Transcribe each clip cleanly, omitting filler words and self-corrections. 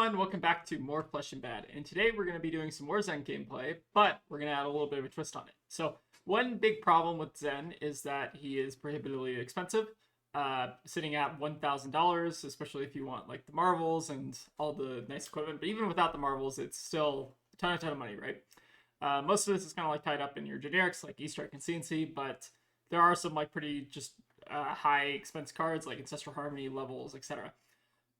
everyone, welcome back to more Flesh and Bad, and today we're going to be doing some more Zen gameplay, but we're going to add a little bit of a twist on it. So one big problem with Zen is that he is prohibitively expensive, sitting at $1,000, especially if you want like the marvels and all the nice equipment, but even without the marvels, it's still a ton of money, right? Most of this is kind of like tied up in your generics like E-Strike and CNC, but there are some like pretty just high expense cards like Ancestral Harmony, levels, etc.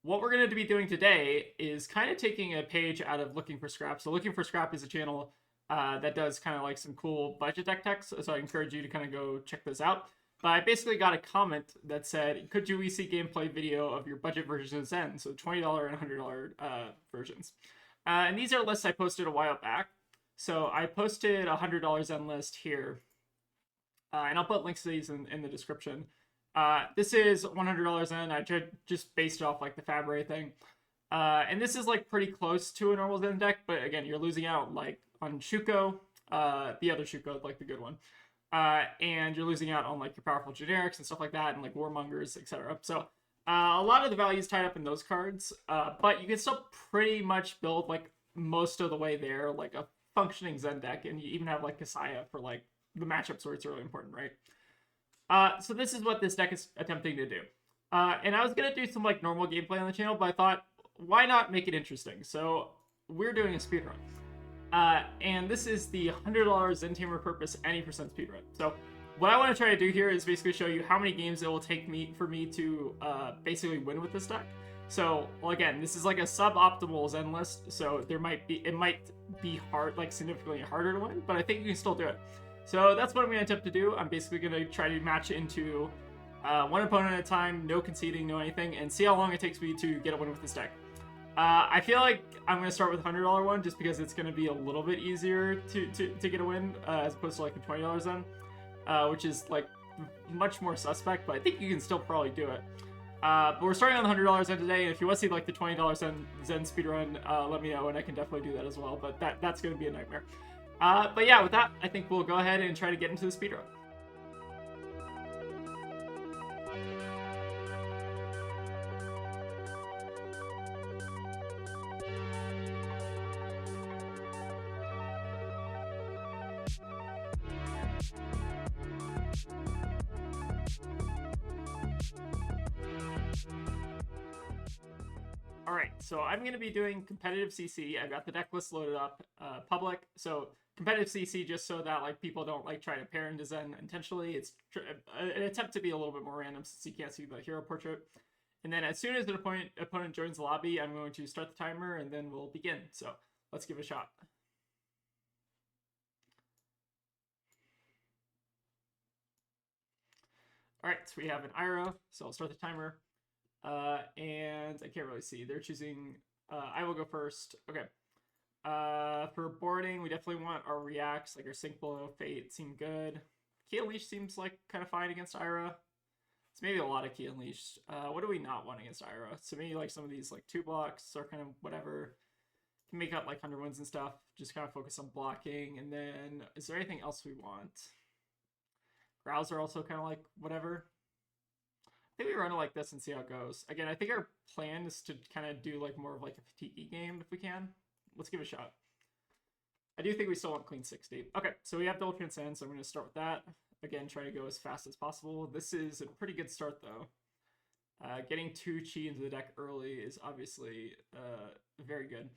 What we're going to be doing today is kind of taking a page out of Looking for Scrap. So Looking for Scrap is a channel that does kind of like some cool budget deck techs. So I encourage you to kind of go check those out. But I basically got a comment that said, could you see gameplay video of your budget versions of Zen? So $20 and $100 versions. And these are lists I posted a while back. So I posted a $100 Zen list here. And I'll put links to these in the description. This is $100 in. I just based it off like the Fabre thing. And this is like pretty close to a normal Zen deck, but again, you're losing out like on Shuko, the other Shuko, like the good one. And you're losing out on like your powerful generics and stuff like that, and like Warmongers, etc. So a lot of the value is tied up in those cards, but you can still pretty much build like most of the way there, like a functioning Zen deck, and you even have like Kasaya for like the matchups where it's really important, right? So this is what this deck is attempting to do. And I was going to do some like normal gameplay on the channel, but I thought, why not make it interesting? So we're doing a speedrun. And this is the $100 Zen Tamer Purpose any percent speedrun. So what I want to try to do here is basically show you how many games it will take for me to basically win with this deck. So, well, again, this is like a suboptimal Zen list, so it might be hard, like significantly harder to win, but I think you can still do it. So that's what I'm going to attempt to do. I'm basically going to try to match into one opponent at a time, no conceding, no anything, and see how long it takes me to get a win with this deck. I feel like I'm going to start with a $100 one just because it's going to be a little bit easier to get a win as opposed to like a $20 Zen, which is like much more suspect, but I think you can still probably do it. But we're starting on the $100 Zen today, and if you want to see like the $20 Zen speedrun, let me know, and I can definitely do that as well, but that's going to be a nightmare. But yeah, with that, I think we'll go ahead and try to get into the speedrun. Alright, so I'm going to be doing competitive CC. I've got the deck list loaded up, public. So competitive CC, just so that like people don't like try to pair into Zen intentionally. It's an attempt to be a little bit more random since you can't see the hero portrait. And then as soon as an opponent joins the lobby, I'm going to start the timer and then we'll begin. So let's give it a shot. Alright, so we have an Ira, so I'll start the timer. And I can't really see. They're choosing... I will go first. Okay. For boarding, we definitely want our reacts, like our Sink Below, Fate seem good. Key Unleash seems like kind of fine against Ira. It's maybe a lot of Key Unleash. What do we not want against Ira? So maybe like some of these like 2 blocks or kind of whatever. Can make up like 100 wins and stuff. Just kind of focus on blocking. And then is there anything else we want? Growls are also kind of like whatever. I think we run it like this and see how it goes. Again, I think our plan is to kind of do like more of like a fatigue game if we can. Let's give it a shot. I do think we still want Queen 60. Okay, so we have Double Transcend, so I'm going to start with that. Again, try to go as fast as possible. This is a pretty good start, though. Getting 2 Chi into the deck early is obviously very good.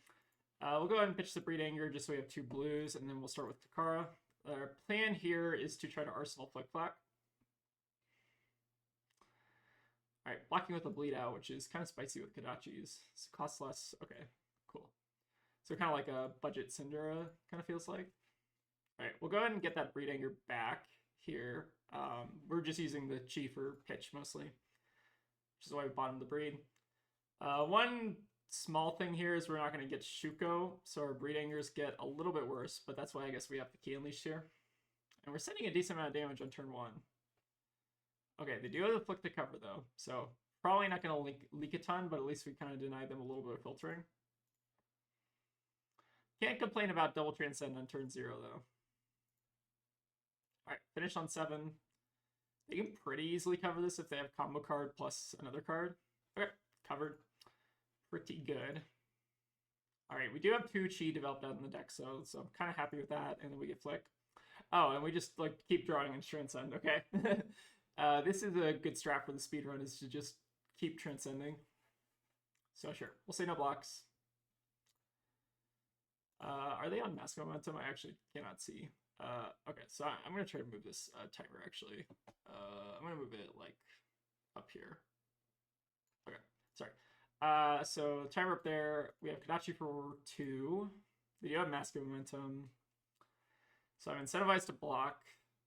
We'll go ahead and pitch the Breed Anger just so we have 2 blues, and then we'll start with Takara. Our plan here is to try to Arsenal Flick Flack. Alright, blocking with a Bleed Out, which is kind of spicy with Kadachi's. So costs less. Okay, cool. So kind of like a budget Syndra kind of feels like. Alright, we'll go ahead and get that Breed Anger back here. We're just using the Chi for pitch mostly, which is why we bottomed the Breed. One small thing here is we're not going to get Shuko, so our Breed Angers get a little bit worse, but that's why I guess we have the Key Unleash here. And we're sending a decent amount of damage on turn 1. Okay, they do have the Flick to cover, though, so probably not going to leak a ton, but at least we kind of deny them a little bit of filtering. Can't complain about Double Transcend on turn 0, though. Alright, finish on 7. They can pretty easily cover this if they have combo card plus another card. Okay, covered. Pretty good. Alright, we do have 2 chi developed out in the deck, so I'm kind of happy with that, and then we get Flick. Oh, and we just, like, keep drawing and Transcend, okay. This is a good strat for the speedrun, is to just keep Transcending. So sure, we'll say no blocks. Are they on Mask Momentum? I actually cannot see. Okay, so I'm going to try to move this timer, actually. I'm going to move it, like, up here. Okay, sorry. So timer up there. We have Kadachi for 2. They do have Mask Momentum. So I'm incentivized to block,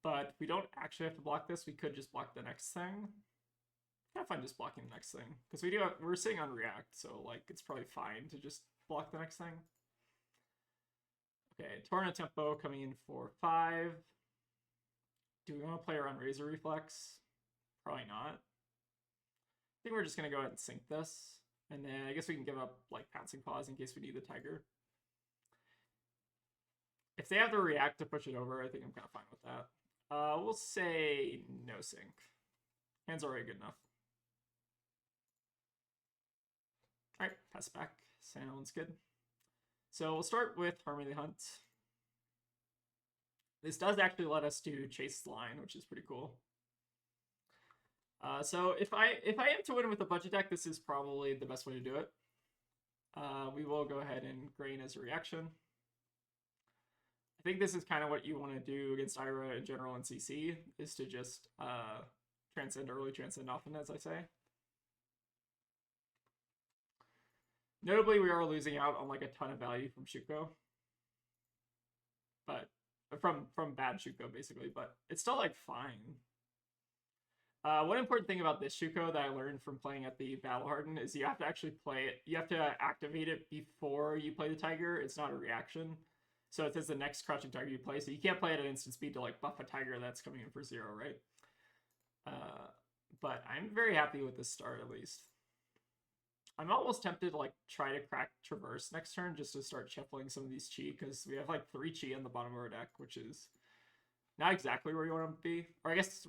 but we don't actually have to block this. We could just block the next thing. Kind of fun just blocking the next thing. Because we're sitting on React, so, like, it's probably fine to just block the next thing. Okay, Torrent Tempo coming in for 5. Do we want to play around Razor Reflex? Probably not. I think we're just going to go ahead and sync this. And then I guess we can give up, like, Pouncing Paws in case we need the Tiger. If they have the React to push it over, I think I'm kind of fine with that. We'll say no sync. Hand's already good enough. Alright, pass back. Sounds good. So we'll start with Harmony Hunt. This does actually let us do Chase Line, which is pretty cool. So if I am to win with a budget deck, this is probably the best way to do it. We will go ahead and Grain as a reaction. I think this is kind of what you want to do against Ira in general in CC, is to just transcend early, transcend often, as I say. Notably, we are losing out on, like, a ton of value from Shuko. But from bad Shuko, basically, but it's still, like, fine. One important thing about this Shuko that I learned from playing at the Battle Harden is you have to actually play it. You have to activate it before you play the Tiger. It's not a reaction. So it says the next crouching Tiger you play. So you can't play it at instant speed to, like, buff a Tiger that's coming in for 0, right? But I'm very happy with this start, at least. I'm almost tempted to, like, try to crack Traverse next turn just to start shuffling some of these chi, because we have, like, 3 chi on the bottom of our deck, which is not exactly where you want to be. Or I guess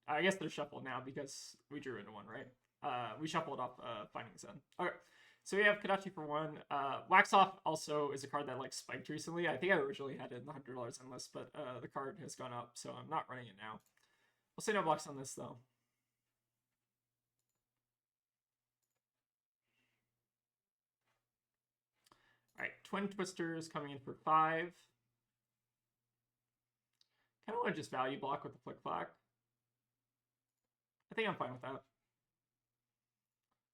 I guess they're shuffled now because we drew into one, right? We shuffled off Finding Zen. Alright, so we have Kadachi for 1. Wax Off also is a card that, like, spiked recently. I think I originally had it in the $100 Zen list, but the card has gone up, so I'm not running it now. We'll say no blocks on this, though. Alright, Twin Twisters coming in for 5. Kind of want to just value block with the Flick Flack. I think I'm fine with that.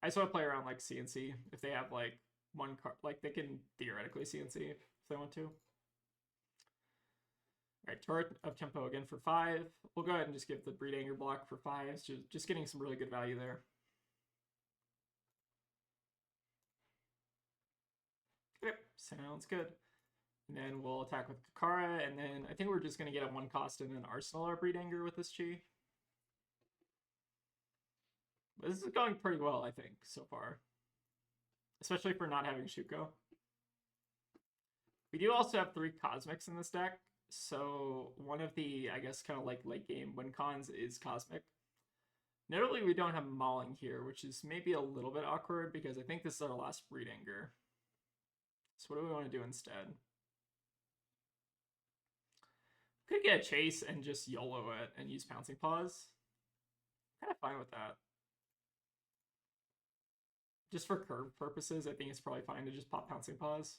I just want to play around, like, CNC. If they have, like, one card, like, they can theoretically CNC if they want to. Alright, Torrent of Tempo again for 5. We'll go ahead and just give the Breed Anger block for 5. So just getting some really good value there. Okay, sounds good. And then we'll attack with Kakara, and then I think we're just going to get a 1 cost and then Arsenal our Breed Anger with this chi. But this is going pretty well, I think, so far. Especially for not having Shuko. We do also have 3 Cosmics in this deck, so one of the, I guess, kind of like late game win cons is Cosmic. Notably, we don't have Mauling here, which is maybe a little bit awkward because I think this is our last Breed Anger. So what do we want to do instead? Could get a Chase and just YOLO it and use Pouncing Paws. Kind of fine with that. Just for curve purposes, I think it's probably fine to just pop Pouncing Paws.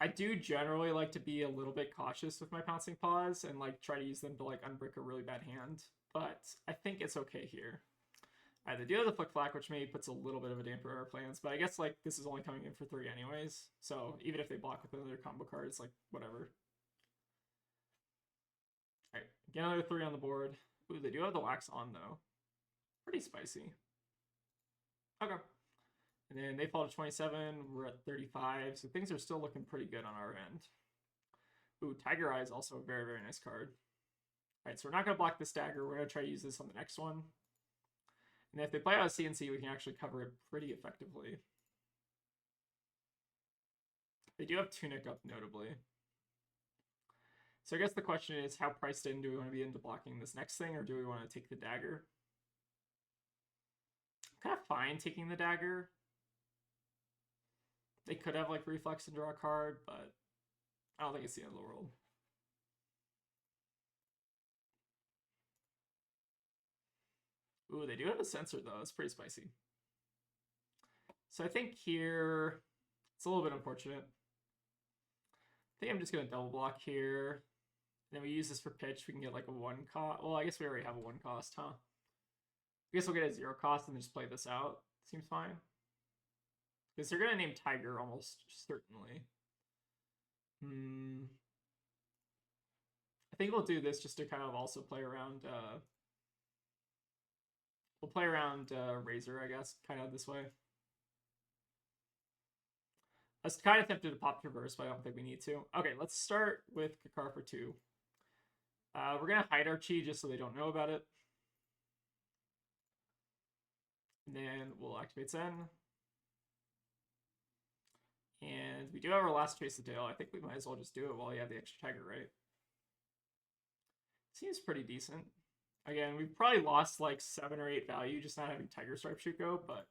I do generally like to be a little bit cautious with my Pouncing Paws and, like, try to use them to, like, unbrick a really bad hand, but I think it's okay here. They do have the Flick Flack, which maybe puts a little bit of a damper on our plans, but I guess, like, this is only coming in for 3 anyways, so even if they block with another combo card, it's like, whatever. Alright, get another 3 on the board. Ooh, they do have the Wax on, though. Pretty spicy. Okay. And then they fall to 27, we're at 35, so things are still looking pretty good on our end. Ooh, Tiger Eye is also a very, very nice card. Alright, so we're not going to block this dagger, we're going to try to use this on the next one. And if they play out a CNC, we can actually cover it pretty effectively. They do have Tunic up, notably. So I guess the question is, how priced in do we want to be into blocking this next thing, or do we want to take the dagger? I'm kind of fine taking the dagger. They could have like reflex and draw a card, but I don't think it's the end of the world. Ooh, they do have a sensor though. It's pretty spicy. So I think here it's a little bit unfortunate. I think I'm just gonna double block here. Then we use this for pitch. We can get like a 1 cost. Well, I guess we already have a 1 cost, huh? I guess we'll get a 0 cost and just play this out. Seems fine. Because they're gonna name Tiger almost certainly. I think we'll do this just to kind of also play around. We'll play around Razor, I guess, kind of this way. I was kind of tempted to pop Traverse, but I don't think we need to. Okay, let's start with Kakar for 2. We're going to hide our Chi just so they don't know about it. And then we'll activate Zen. And we do have our last Chase the Tail. I think we might as well just do it while you have the extra Tiger, right? Seems pretty decent. Again, we've probably lost like 7 or 8 value just not having Tiger Stripe Shuko, but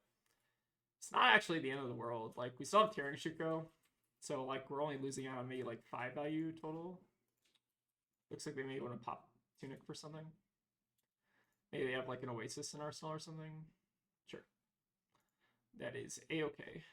it's not actually the end of the world. Like, we still have Tearing Shuko, so like we're only losing out on maybe like 5 value total. Looks like they may want to pop Tunic for something. Maybe they have like an Oasis in Arsenal or something. Sure. That is A-okay.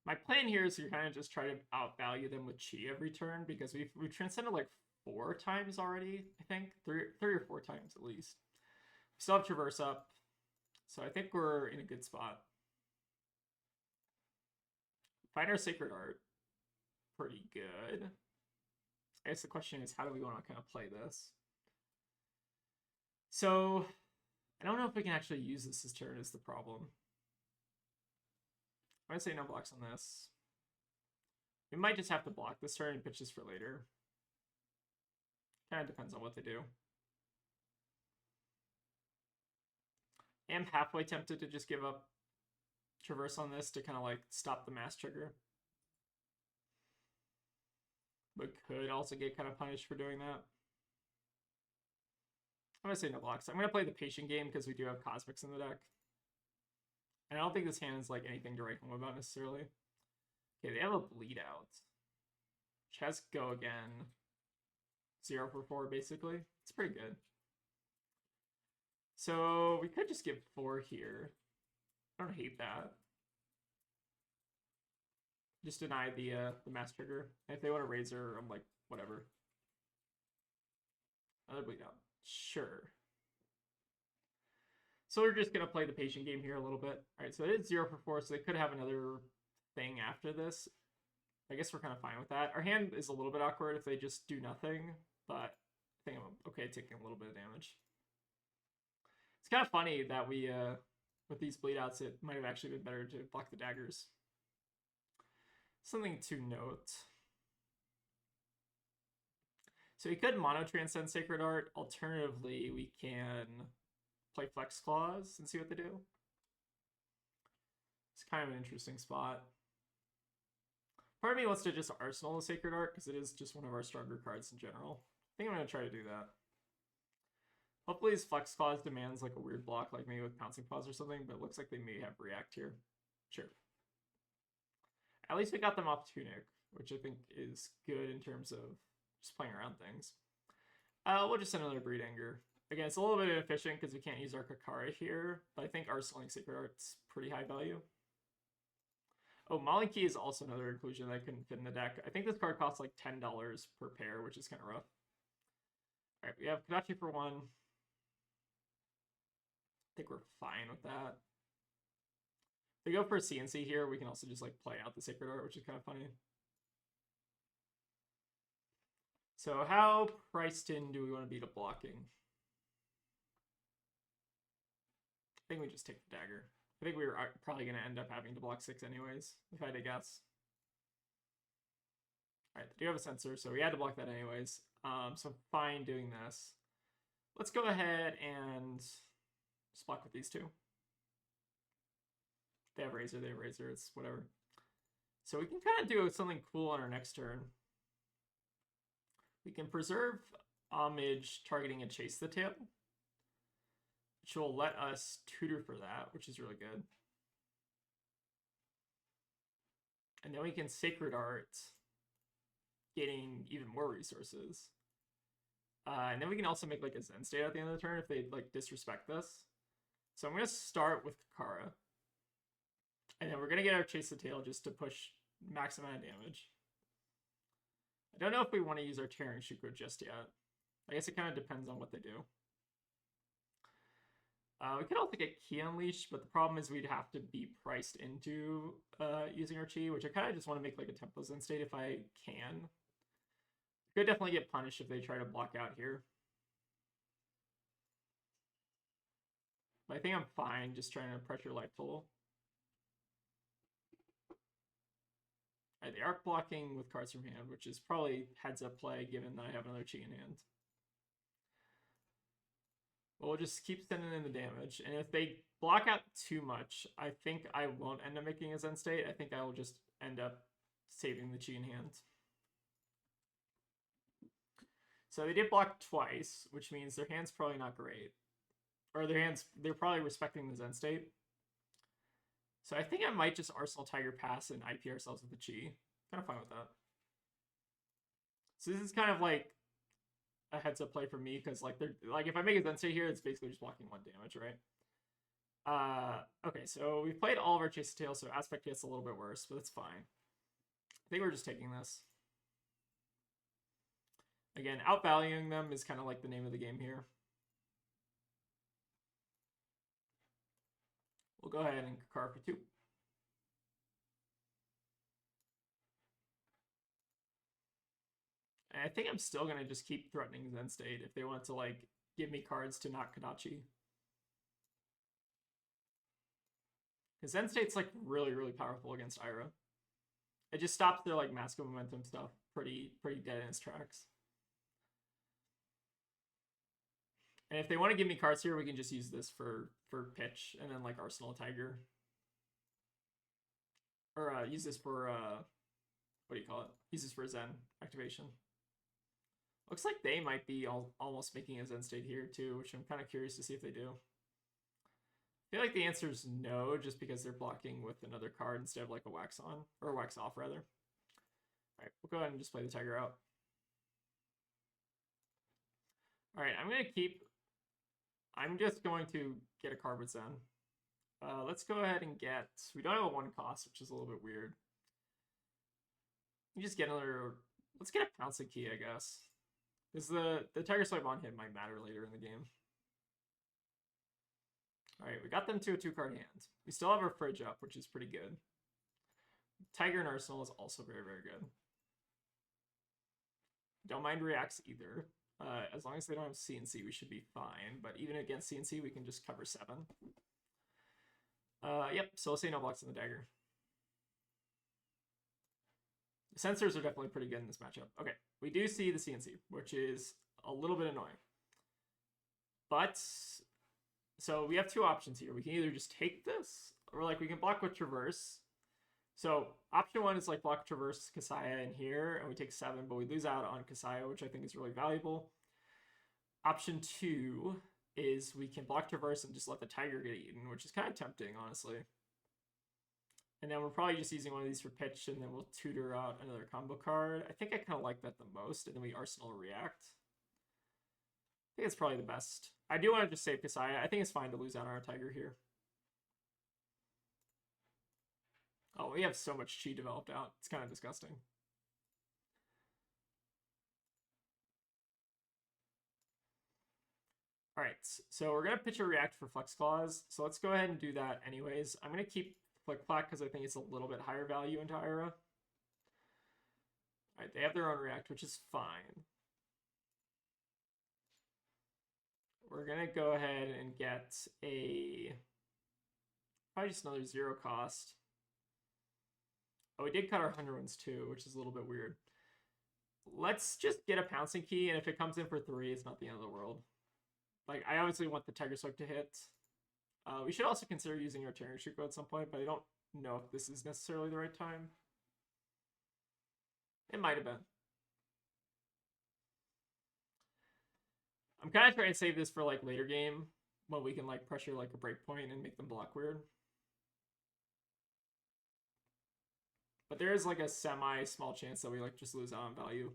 My plan here is to kind of just try to outvalue them with Chi every turn because we've transcended like 4 times already, I think. 3 or 4 times at least. We still have Traverse up, so I think we're in a good spot. Find our Sacred Art. Pretty good. I guess the question is, how do we want to kind of play this? So, I don't know if we can actually use this turn is the problem. I'm going to say no blocks on this. We might just have to block this turn and pitch this for later. Kind of depends on what they do. I am halfway tempted to just give up Traverse on this to kind of like stop the mass trigger. But could also get kind of punished for doing that. I'm going to say no blocks. I'm going to play the patient game because we do have Cosmics in the deck. And I don't think this hand is like anything to write home about necessarily. Okay, they have a bleed out. Which has go again. 0 for 4 basically. It's pretty good. So we could just give 4 here. I don't hate that. Just deny the mass trigger. And if they want a Razor, I'm like, whatever. Another bleed out. Sure. So we're just going to play the patient game here a little bit. All right, so it is 0 for 4, so they could have another thing after this. I guess we're kind of fine with that. Our hand is a little bit awkward if they just do nothing, but I think I'm okay taking a little bit of damage. It's kind of funny that we, with these bleed outs, it might have actually been better to block the daggers. Something to note. So we could mono transcend Sacred Art. Alternatively, we can play Flex Claws and see what they do. It's kind of an interesting spot. Part of me wants to just Arsenal the Sacred Art because it is just one of our stronger cards in general. I think I'm going to try to do that. Hopefully his Flex Claws demands like a weird block like maybe with Pouncing Paws or something, but it looks like they may have React here. Sure. At least we got them off Tunic, which I think is good in terms of just playing around things. We'll just send another Breed Anger. Again, it's a little bit inefficient because we can't use our Kakara here, but I think Arsenal Sacred Art's pretty high value. Oh, Malinki is also another inclusion that I couldn't fit in the deck. I think this card costs like $10 per pair, which is kind of rough. Alright, we have Kodachi for 1. I think we're fine with that. If we go for a CNC here, we can also just like play out the Sacred Art, which is kind of funny. So how priced in do we want to be to blocking? I think we just take the dagger. I think we were probably going to end up having to block 6 anyways, if I had to guess. Alright, they do have a sensor, so we had to block that anyways. So fine doing this. Let's go ahead and just block with these 2. They have Razor, it's whatever. So we can kind of do something cool on our next turn. We can preserve Homage targeting and Chase the Tail. which will let us tutor for that, which is really good. And then we can Sacred Art, getting even more resources. And then we can also make like a Zen state at the end of the turn if they like disrespect this. So I'm going to start with Kakara. And then we're going to get our Chase the Tail just to push max amount of damage. I don't know if we want to use our Tearing Shuko just yet. I guess it kind of depends on what they do. We could also get Key Unleash, but the problem is we'd have to be priced into using our Chi, which I kind of just want to make like a Tempo Zen state if I can. Could definitely get punished if they try to block out here. But I think I'm fine just trying to pressure life total. Alright, they are blocking with cards from hand, which is probably heads up play given that I have another Chi in hand. But we'll just keep sending in the damage. And if they block out too much, I think I won't end up making a Zen state. I think I will just end up saving the Chi in hand. So they did block twice, which means their hand's probably not great. Or they're probably respecting the Zen state. So I think I might just Arsenal Tiger pass and IP ourselves with the Chi. Kind of fine with that. So this is kind of like a heads up play for me, because like they're like if I make a Zen state here, it's basically just blocking 1 damage, right? Okay, so we've played all of our Chase the Tail, so aspect gets a little bit worse, but it's fine. I think we're just taking this. Again, outvaluing them is kind of like the name of the game here. We'll go ahead and Kakara for 2. And I think I'm still going to just keep threatening Zen State if they want to like give me cards to knock Kadachi. Because Zen State's like really, really powerful against Ira. It just stops their like Mask of Momentum stuff pretty dead in its tracks. And if they want to give me cards here, we can just use this for pitch and then like Arsenal Tiger. Or use this for, what do you call it? Use this for Zen activation. Looks like they might be almost making a Zen state here too, which I'm kind of curious to see if they do. I feel like the answer is no, just because they're blocking with another card instead of like a Wax On, or a Wax Off rather. All right, we'll go ahead and just play the Tiger out. All right, I'm just going to get a card with Zen. Let's go ahead and get, we don't have a 1 cost, which is a little bit weird. You just get another, let's get a Pouncing Key, I guess. Because the Tiger Swipe on hit might matter later in the game. Alright, we got them to a 2-card hand. We still have our Fridge up, which is pretty good. Tiger and Arsenal is also very, very good. Don't mind reacts either. As long as they don't have CNC, we should be fine. But even against CNC, we can just cover 7. Yep, so we'll say no blocks in the dagger. The sensors are definitely pretty good in this matchup. Okay, we do see the CNC, which is a little bit annoying. But, so we have 2 options here. We can either just take this, or like we can block with Traverse. So option 1 is like block Traverse Kasaya in here, and we take 7, but we lose out on Kasaya, which I think is really valuable. Option 2 is we can block Traverse and just let the Tiger get eaten, which is kind of tempting, honestly. And then we're probably just using one of these for pitch, and then we'll tutor out another combo card. I think I kind of like that the most, and then we Arsenal React. I think it's probably the best. I do want to just save Kasaya. I think it's fine to lose out on our Tiger here. Oh, we have so much Chi developed out. It's kind of disgusting. All right, so we're going to pitch a React for Flex Clause. So let's go ahead and do that anyways. I'm going to keep Flick Flack because I think it's a little bit higher value into Ira. All right, they have their own React, which is fine. We're going to go ahead and get a, probably just another 0 cost. Oh, we did cut our 100 ones too, which is a little bit weird. Let's just get a Pouncing Key, and if it comes in for 3, it's not the end of the world. Like, I obviously want the Tiger Swipe to hit. We should also consider using our Tearing Shuko at some point, but I don't know if this is necessarily the right time. It might have been. I'm kind of trying to save this for, like, later game, when we can like pressure like a breakpoint and make them block weird. But there is like a semi small chance that we like just lose out on value.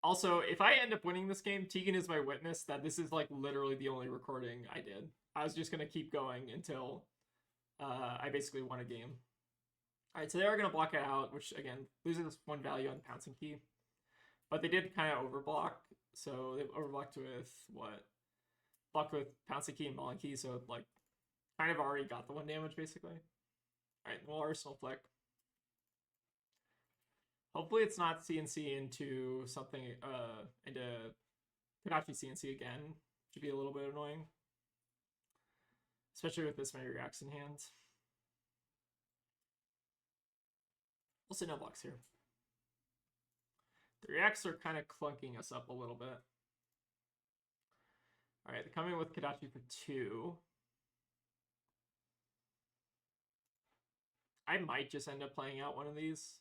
Also, if I end up winning this game, Tegan is my witness that this is like literally the only recording I did. I was just gonna keep going until I basically won a game. All right, so they are gonna block it out, which again loses 1 value on pouncing key, but they did kind of overblock. So they overblocked with what? Blocked with pouncing key and mauling key, so like kind of already got the 1 damage basically. All right, we'll arsenal flick. Hopefully it's not CNC into something, into Kodachi CNC again. Should be a little bit annoying. Especially with this many reacts in hand. We'll say no blocks here. The reacts are kind of clunking us up a little bit. Alright, they're coming with Kodachi for 2. I might just end up playing out one of these.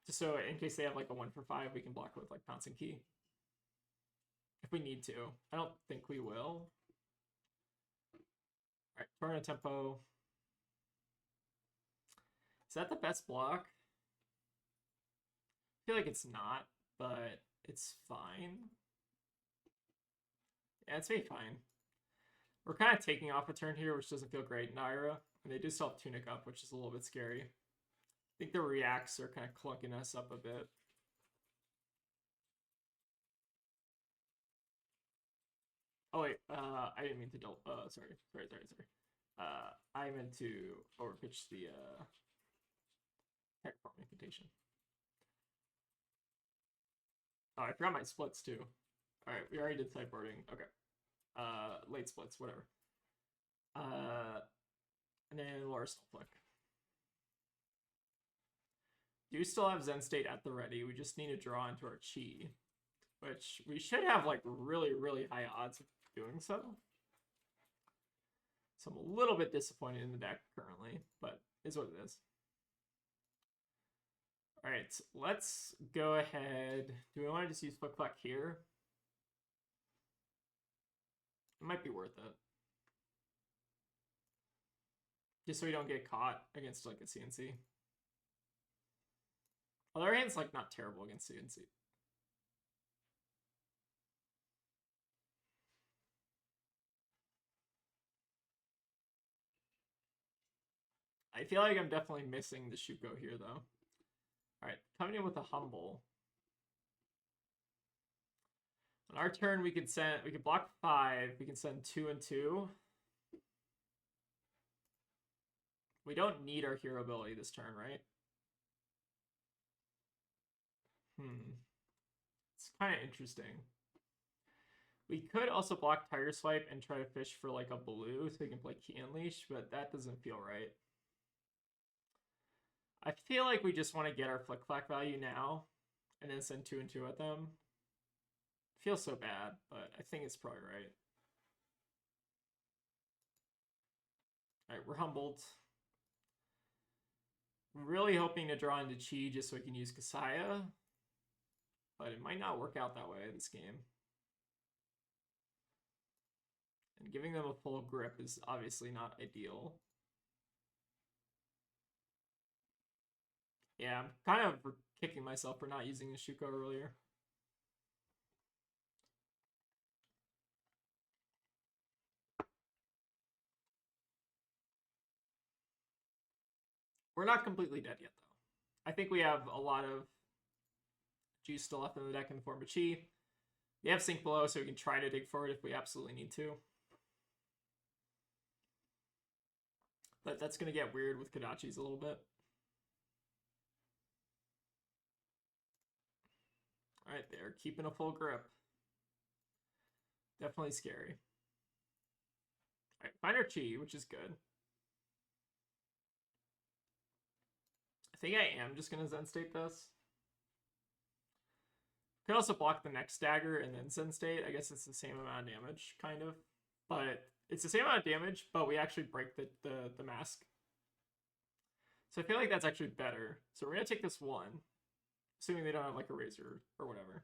Just so in case they have like a 1 for 5, we can block with like pouncing key. If we need to. I don't think we will. Alright, Torrent tempo. Is that the best block? I feel like it's not, but it's fine. Yeah, it's maybe fine. We're kind of taking off a turn here, which doesn't feel great in Ira. And they do still have Tunic up, which is a little bit scary. I think the reacts are kind of clunking us up a bit. Oh wait, I didn't mean to sorry. I meant to overpitch the tech form incantation. Oh, I forgot my splits too. Alright, we already did sideboarding. Okay. Late splits, whatever. And then Arsenal flick. Do still have Zen State at the ready. We just need to draw into our chi, which we should have like really, really high odds of doing so. So I'm a little bit disappointed in the deck currently, but is what it is. All right, let's go ahead. Do we want to just use Flick Flack here? It might be worth it. Just so we don't get caught against like a CNC. Although our hand's like not terrible against CNC. I feel like I'm definitely missing the Shuko here though. Alright, coming in with a Humble. On our turn we could block 5, we can send 2 and 2. We don't need our hero ability this turn, right? It's kind of interesting. We could also block Tiger Swipe and try to fish for like a blue so we can play Key Unleash, but that doesn't feel right. I feel like we just want to get our Flick Flack value now and then send 2 and 2 at them. Feels so bad, but I think it's probably right. Alright, we're humbled. Really hoping to draw into Chi just so we can use Kasaya. But it might not work out that way this game. And giving them a full grip is obviously not ideal. Yeah, I'm kind of kicking myself for not using the Shuko earlier. We're not completely dead yet, though. I think we have a lot of juice still left in the deck in the form of Chi. We have Sink Below, so we can try to dig for it if we absolutely need to. But that's going to get weird with Kodachi's a little bit. Alright, they're keeping a full grip. Definitely scary. Alright, find our Chi, which is good. I think I am just going to Zen State this. Could also block the next dagger and then Zen State. I guess it's the same amount of damage, kind of. But It's the same amount of damage, but we actually break the mask. So I feel like that's actually better. So we're gonna take this one, assuming they don't have like a razor or whatever.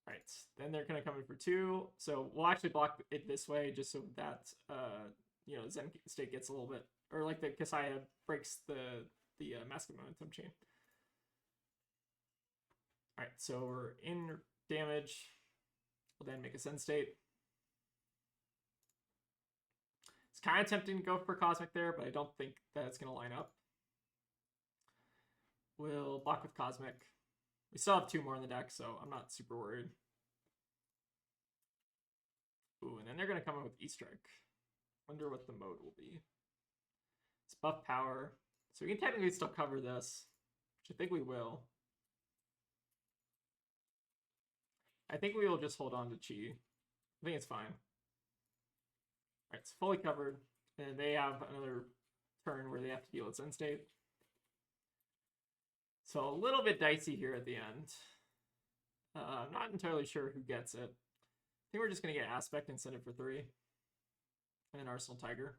All right, then they're gonna come in for 2. So we'll actually block it this way just so that you know, Zen State gets a little bit, or like the Kasaya breaks the mask of momentum chain. All right, so we're in damage. We'll then make a Zen State. It's kind of tempting to go for Cosmic there, but I don't think that it's going to line up. We'll block with Cosmic. We still have 2 more in the deck, so I'm not super worried. Ooh, and then they're going to come in with E-Strike. Wonder what the mode will be. It's buff power. So we can technically still cover this, which I think we will. I think we will just hold on to Chi. I think it's fine. All right, it's fully covered. And they have another turn where they have to deal with Zen State. So a little bit dicey here at the end. I'm not entirely sure who gets it. I think we're just going to get Aspect and send it for 3. And Arsenal Tiger.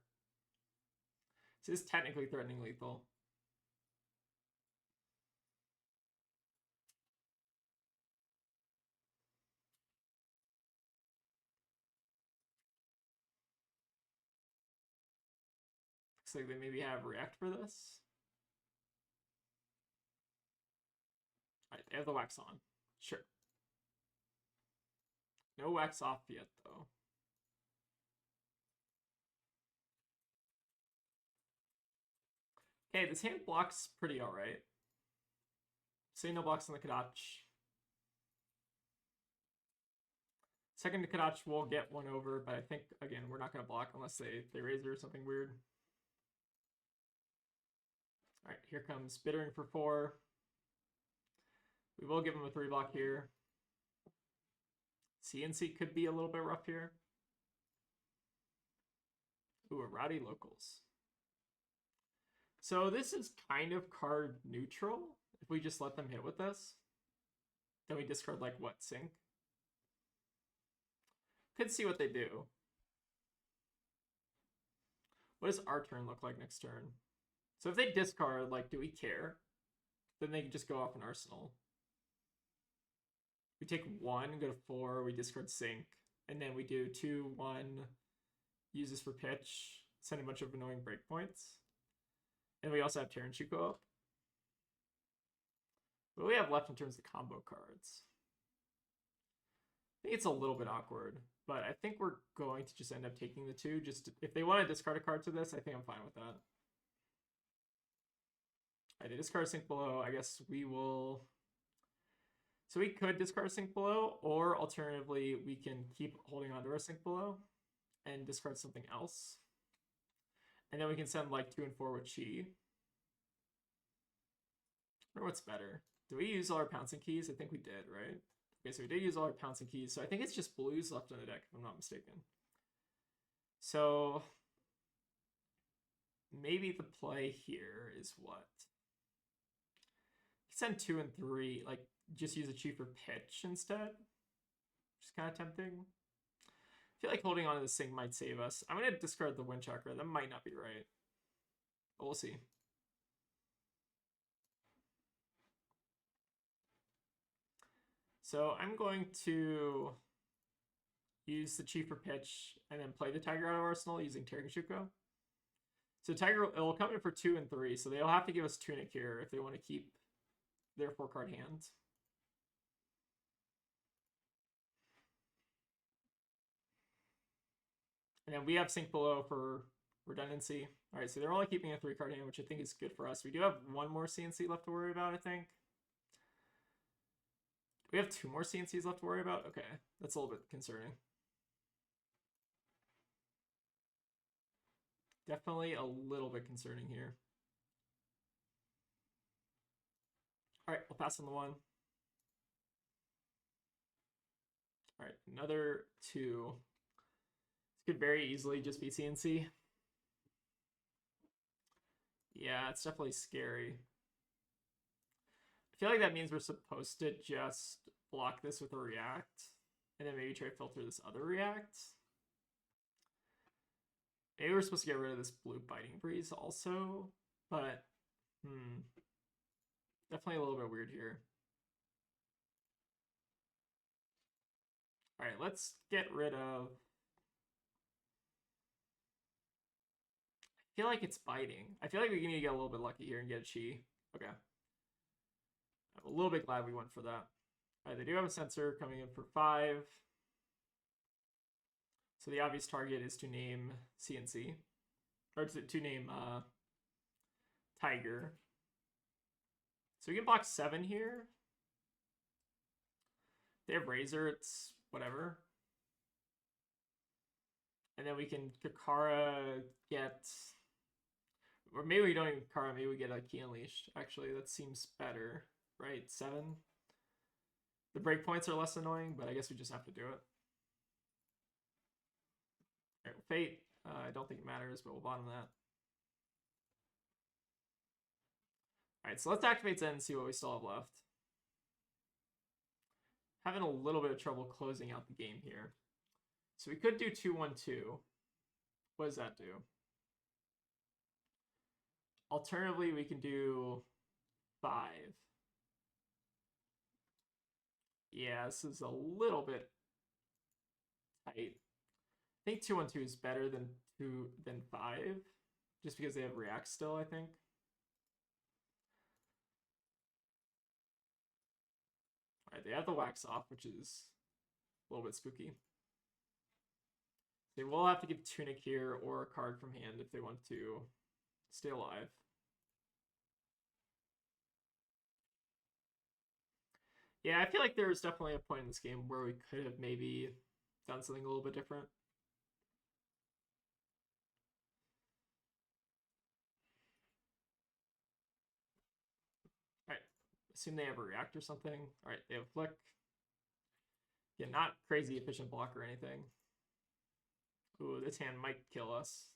This is technically threatening lethal. Looks like they maybe have React for this. Alright, they have the wax on. Sure. No wax off yet, though. Okay, this hand blocks pretty alright. Say no blocks on the Kadach. Second to Kadach, we'll get 1 over, but I think, again, we're not going to block unless they raise or something weird. Alright, here comes Bittering for 4. We will give him a 3 block here. CNC could be a little bit rough here. Ooh, a Rowdy Locals. So this is kind of card neutral. If we just let them hit with this, then we discard like what, Sync? Could see what they do. What does our turn look like next turn? So if they discard, like, do we care? Then they can just go off an Arsenal. We take 1, go to 4, we discard Sync, and then we do 2, 1, use this for pitch, send a bunch of annoying breakpoints. And we also have Terran Shuko up. What do we have left in terms of combo cards? I think it's a little bit awkward, but I think we're going to just end up taking the 2. Just if they want to discard a card to this, I think I'm fine with that. I did discard Sink Below. I guess we will. So we could discard Sink Below, or alternatively, we can keep holding on to our Sink Below and discard something else. And then we can send like 2 and 4 with Chi. I wonder what's better. Do we use all our pouncing keys? I think we did, right? Okay, so we did use all our pouncing keys. So I think it's just blues left in the deck, if I'm not mistaken. So maybe the play here is what? Send 2 and 3, like just use a cheaper pitch instead. Which is kind of tempting. I feel like holding on to this thing might save us. I'm going to discard the Wind Chakra. That might not be right. But we'll see. So I'm going to use the cheaper pitch and then play the Tiger out of Arsenal using Terran Shuko. So Tiger, it will come in for 2 and 3. So they'll have to give us Tunic here if they want to keep their 4-card hand. And then we have Sink Below for redundancy. All right, so they're only keeping a 3-card hand, which I think is good for us. We do have 1 more CNC left to worry about, I think. We have 2 more CNCs left to worry about? Okay, that's a little bit concerning. Definitely a little bit concerning here. All right, we'll pass on the 1. All right, another 2. This could very easily just be CNC. Yeah, it's definitely scary. I feel like that means we're supposed to just block this with a React And then maybe try to filter this other react. Maybe we're supposed to get rid of this blue biting breeze also, but definitely a little bit weird here. All right, let's get rid of. I feel like it's biting. I feel like we need to get a little bit lucky here and get a chi. Okay. I'm a little bit glad we went for that. All right, they do have a sensor coming in for 5. So the obvious target is to name CNC. Or to name Tiger. So we can block 7 here. They have Razor, it's whatever. And then we can Kakara get... Or maybe we don't even Kakara, maybe we get a Key Unleashed. Actually, that seems better, right? 7. The breakpoints are less annoying, but I guess we just have to do it. All right, Fate, I don't think it matters, but we'll bottom that. All right, so let's activate Zen and see what we still have left. Having a little bit of trouble closing out the game here. So we could do 2-1-2. What does that do? Alternatively, we can do 5. Yeah, this is a little bit tight. I think 2-1-2 is better than 5, just because they have React still, I think. All right, they have the Wax Off, which is a little bit spooky. They will have to give Tunic here or a card from hand if they want to stay alive. Yeah, I feel like there was definitely a point in this game where we could have maybe done something a little bit different. All right, assume they have a React or something. All right, they have Flick. Yeah, not crazy efficient block or anything. Ooh, this hand might kill us.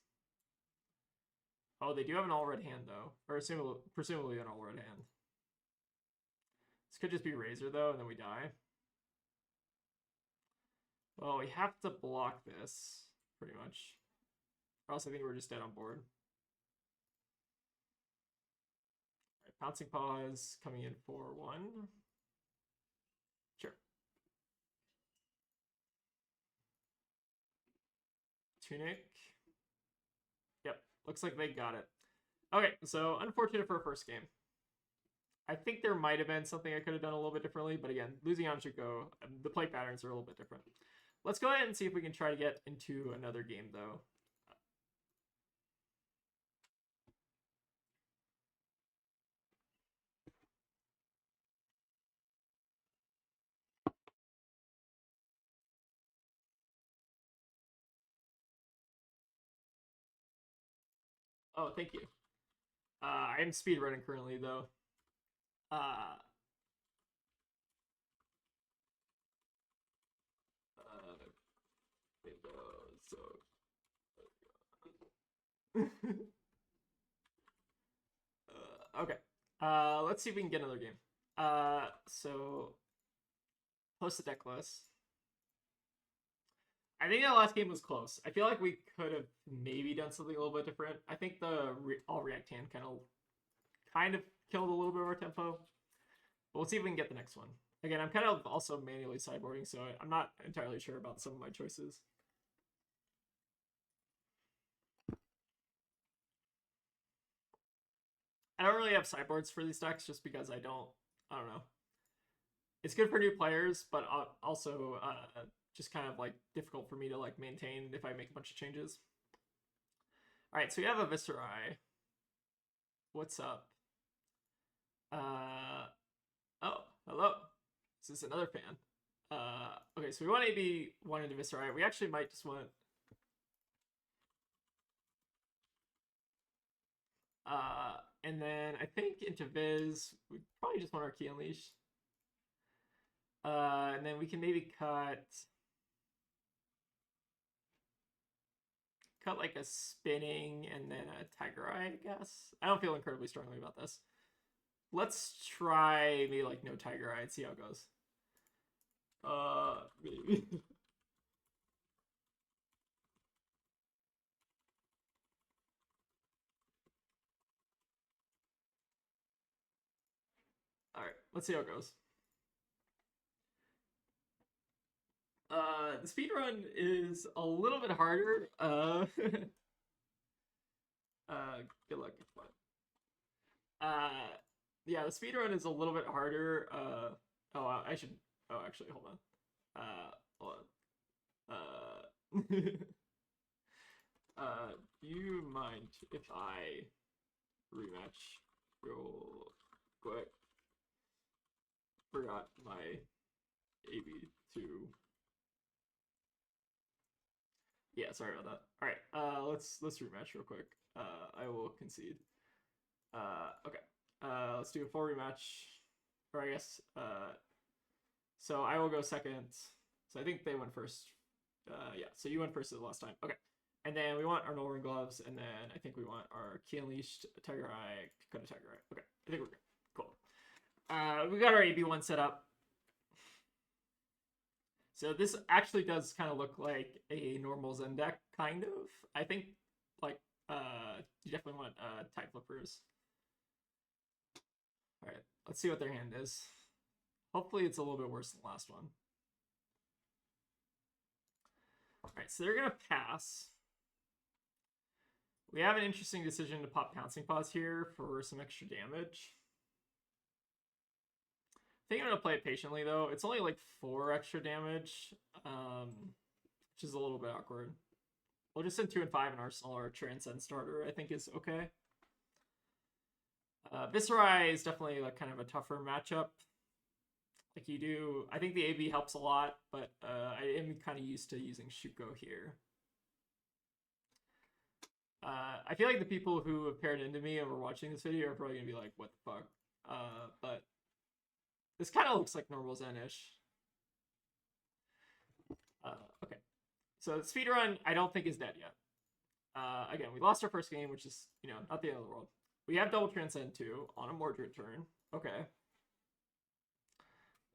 Oh, they do have an all-red hand, though. Or presumably an all-red hand. This could just be Razor, though, and then we die. Well, we have to block this, pretty much. Or else I think we're just dead on board. All right, Pouncing Paws coming in for 1. Sure. Tunic. Yep, looks like they got it. Okay, so unfortunate for a first game. I think there might have been something I could have done a little bit differently, but again, losing on Chico, the play patterns are a little bit different. Let's go ahead and see if we can try to get into another game, though. Oh, thank you. I am speedrunning currently, though. Okay. Let's see if we can get another game. So post the deck list. I think that last game was close. I feel like we could have maybe done something a little bit different. I think the all react hand kind of killed a little bit of our tempo. But we'll see if we can get the next one. Again, I'm kind of also manually sideboarding, so I'm not entirely sure about some of my choices. I don't really have sideboards for these decks just because I don't know. It's good for new players, but also just kind of like difficult for me to like maintain if I make a bunch of changes. All right, so we have a Viserai. What's up? Oh, hello. This is another fan. Okay, so we want AB 1 into Viserai. We actually might just want... and then I think into Viz, we probably just want our Key Unleash. And then we can maybe cut like a spinning and then a Tiger Eye, I guess. I don't feel incredibly strongly about this. Let's try maybe like no Tiger Eye and see how it goes. Maybe. All right, let's see how it goes. The speedrun is a little bit harder. Good luck. Uh, yeah, the speedrun is a little bit harder. Oh, I should. Oh, actually, hold on. Hold on. Do you mind if I rematch real quick? Forgot my AB2. Yeah, sorry about that. All right, let's rematch real quick. I will concede. Okay. Let's do a full rematch, or I guess. So I will go second. So I think they went first. Yeah. So you went first the last time. Okay. And then we want our Northern gloves, and then I think we want our Key Unleashed, Tiger Eye, Dakota Tiger Eye. Okay. I think we're good. Cool. We got our AB1 set up. So this actually does kind of look like a normal Zen deck, kind of. I think, like, you definitely want Tide Flippers. All right, let's see what their hand is. Hopefully it's a little bit worse than the last one. All right, so they're going to pass. We have an interesting decision to pop Pouncing Paws here for some extra damage. I think I'm going to play it patiently, though. It's only like 4 extra damage, which is a little bit awkward. We'll just send 2 and 5 in Arsenal or Transcend starter, I think is okay. Viserai is definitely like kind of a tougher matchup. Like you do, I think the AB helps a lot, but I am kind of used to using Shuko here. I feel like the people who have paired into me and were watching this video are probably gonna be like, "What the fuck?" But this kind of looks like normal Zen-ish. Okay, so speedrun I don't think is dead yet. Again, we lost our first game, which is not the end of the world. We have double transcend too on a Mordred turn. Okay.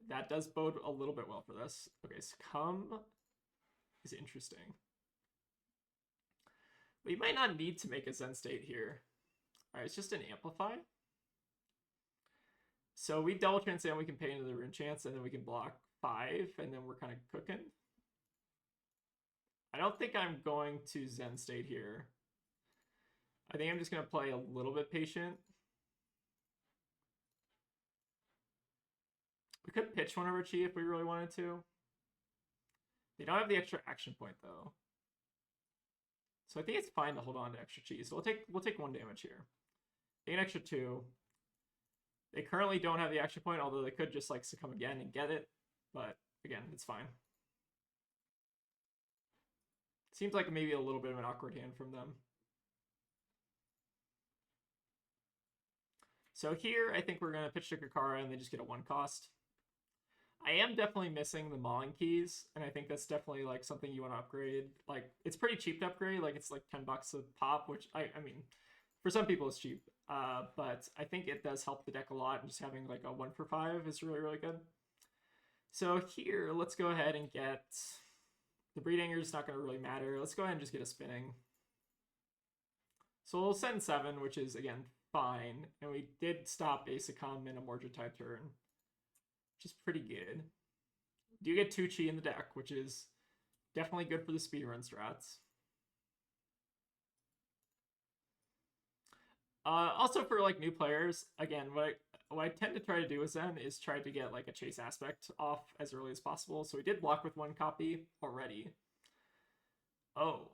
That does bode a little bit well for this. Okay, Succumb is interesting. We might not need to make a Zen state here. Alright, it's just an Amplify. So we double transcend, we can pay into the Rune Chance, and then we can block 5, and then we're kind of cooking. I don't think I'm going to Zen state here. I think I'm just going to play a little bit patient. We could pitch one over Chi if we really wanted to. They don't have the extra action point though. So I think it's fine to hold on to extra Chi. So we'll take 1 damage here. Take an extra 2. They currently don't have the action point, although they could just like succumb again and get it. But again, it's fine. Seems like maybe a little bit of an awkward hand from them. So here, I think we're going to pitch to Kakara and they just get a 1 cost. I am definitely missing the Mauling keys, and I think that's definitely like something you want to upgrade. Like, it's pretty cheap to upgrade. Like, it's like $10 a pop, which I mean, for some people it's cheap. But I think it does help the deck a lot, and just having like a 1 for 5 is really, really good. So here, let's go ahead and get the Breed Anger is not going to really matter. Let's go ahead and just get a spinning. So we'll send 7, which is again fine, and we did stop a Succumb in a Mordred type turn, which is pretty good. Do get 2 Chi in the deck, which is definitely good for the speedrun strats. Also for like new players, again, what I tend to try to do with Zen is try to get like a chase aspect off as early as possible. So we did block with 1 copy already. Oh,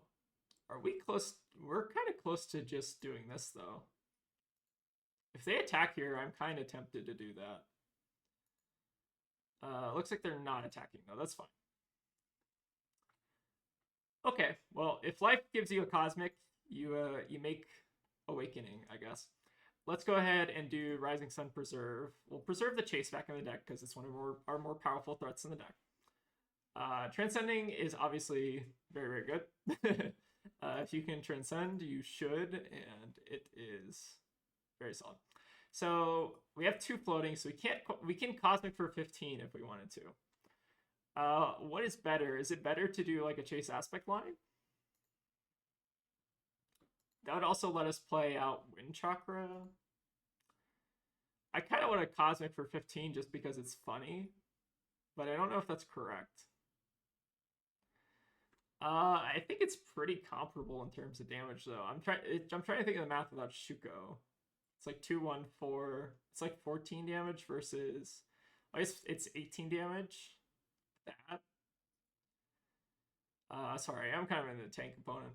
are we close? We're kind of close to just doing this though. If they attack here, I'm kind of tempted to do that. Looks like they're not attacking though. That's fine. Okay, well, if life gives you a cosmic, you make Awakening, I guess. Let's go ahead and do Rising Sun Preserve. We'll preserve the Chase back in the deck because it's one of our more powerful threats in the deck. Transcending is obviously very, very good. If you can transcend, you should, and it is very solid. So we have 2 floating, so we can Cosmic for 15 if we wanted to. What is better? Is it better to do like a chase aspect line? That would also let us play out Wind Chakra. I kind of want a Cosmic for 15 just because it's funny, but I don't know if that's correct. I think it's pretty comparable in terms of damage, though. I'm trying to think of the math without Shuko. It's like 2, 1, 4. It's like 14 damage versus. I guess it's 18 damage. That. Sorry, I'm kind of in the tank component.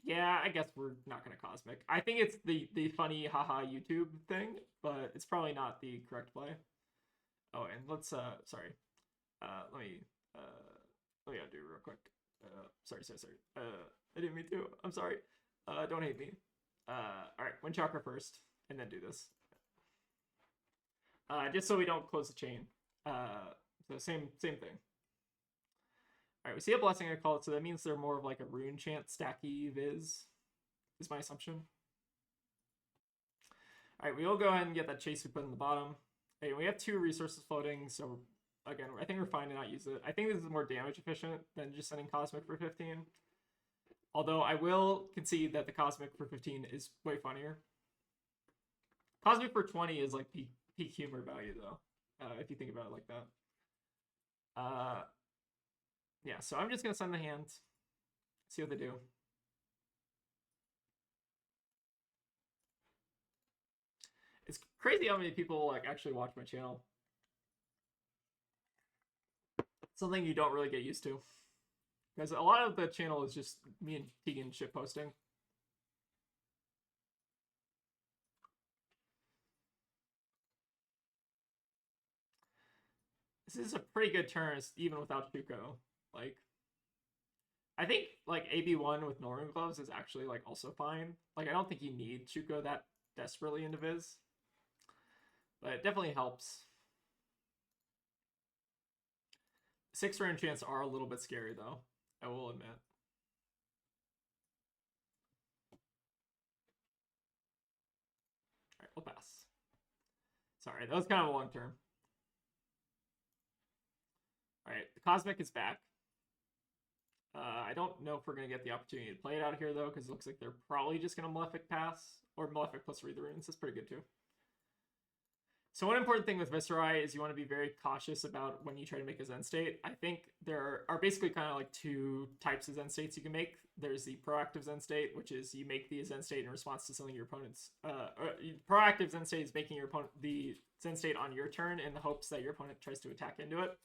Yeah, I guess we're not gonna Cosmic. I think it's the funny haha YouTube thing, but it's probably not the correct play. Oh, and let's sorry. Let me undo real quick. Sorry. I didn't mean to. I'm sorry. Don't hate me. All right, Wind Chakra first, and then do this. Just so we don't close the chain. So same thing. All right, we see a Blessing in Cult, so that means they're more of like a rune chant stacky Viz, is my assumption. All right, we will go ahead and get that chase we put in the bottom. Okay, we have 2 resources floating, so again, I think we're fine to not use it. I think this is more damage efficient than just sending Cosmic for 15. Although I will concede that the Cosmic for 15 is way funnier. Cosmic for 20 is like peak humor value, though, if you think about it like that. Yeah, so I'm just going to send the hands, see what they do. It's crazy how many people like actually watch my channel. Something you don't really get used to. Because a lot of the channel is just me and Tegan shit posting. This is a pretty good turn, even without Shuko. Like, I think like AB1 with Northern Gloves is actually like also fine. Like, I don't think you need Shuko that desperately into Viz, but it definitely helps. 6 rune chants are a little bit scary, though, I will admit. All right, we'll pass. Sorry, that was kind of a long term. All right, the Cosmic is back. I don't know if we're going to get the opportunity to play it out here, though, because it looks like they're probably just going to Malefic pass, or Malefic plus read the runes. That's pretty good, too. So one important thing with Viserai is you want to be very cautious about when you try to make a Zen state. I think there are basically kind of like 2 types of Zen states you can make. There's the proactive Zen state, which is you make the Zen state in response to something your opponent's... proactive Zen state is making your opponent the Zen state on your turn in the hopes that your opponent tries to attack into it.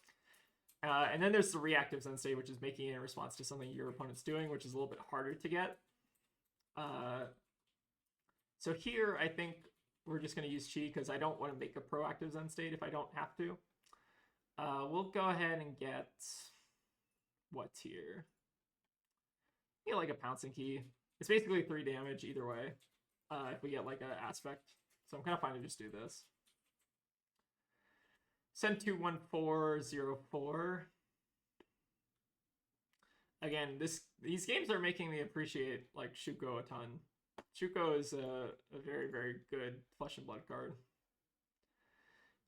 And then there's the reactive Zen state, which is making it in response to something your opponent's doing, which is a little bit harder to get. So here, I think we're just going to use Chi because I don't want to make a proactive Zen state if I don't have to. We'll go ahead and get... what's here? Get like a Pouncing Key. It's basically 3 damage either way if we get like an aspect. So I'm kind of fine to just do this. Send 21404. Again, these games are making me appreciate like Shuko a ton. Shuko is a very, very good Flesh and Blood card.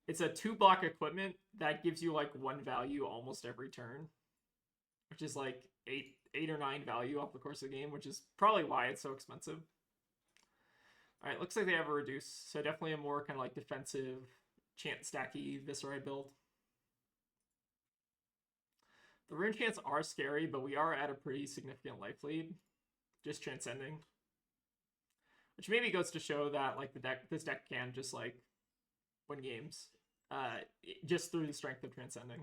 It's a 2-block equipment that gives you like 1 value almost every turn, which is like 8 or 9 value off the course of the game, which is probably why it's so expensive. All right, looks like they have a reduce, so definitely a more kind of like defensive chant stacky Viserai build. The rune chants are scary, but we are at a pretty significant life lead, just transcending. Which maybe goes to show that like this deck can just like win games, just through the strength of transcending.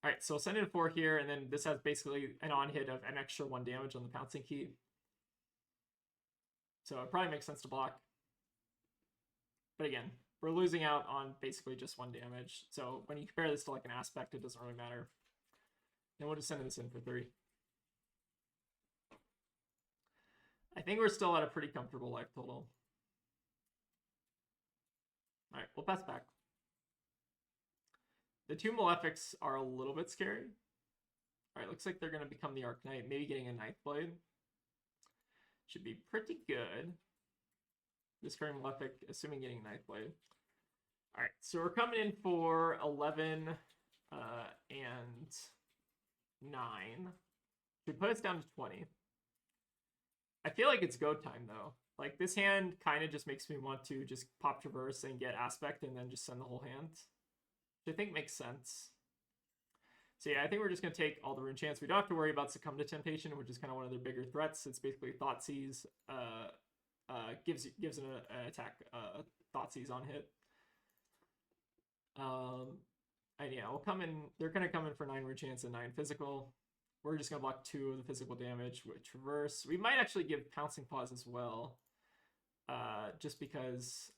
All right, so I'll send in 4 here, and then this has basically an on hit of an extra 1 damage on the Pouncing Key. So it probably makes sense to block. But again, we're losing out on basically just 1 damage. So when you compare this to like an aspect, it doesn't really matter. And we'll just send this in for 3. I think we're still at a pretty comfortable life total. All right, we'll pass back. The 2 Malefics are a little bit scary. All right, looks like they're going to become the Arc Knight, maybe getting a Ninth Blade. Should be pretty good. discarding Malefic, assuming getting Nightblade. Alright, so we're coming in for 11 and 9. Should put us down to 20. I feel like it's go time, though. Like, this hand kind of just makes me want to just pop Traverse and get Aspect and then just send the whole hand. Which I think makes sense. So yeah, I think we're just going to take all the Rune Chants. We don't have to worry about Succumb to Temptation, which is kind of one of their bigger threats. It's basically Thoughtseize. Gives an attack Thoughtseize on hit. And yeah, we'll come in. They're going to come in for 9 Rune Chants and 9 physical. We're just going to block 2 of the physical damage with Traverse. We might actually give Pouncing Paws as well. Just because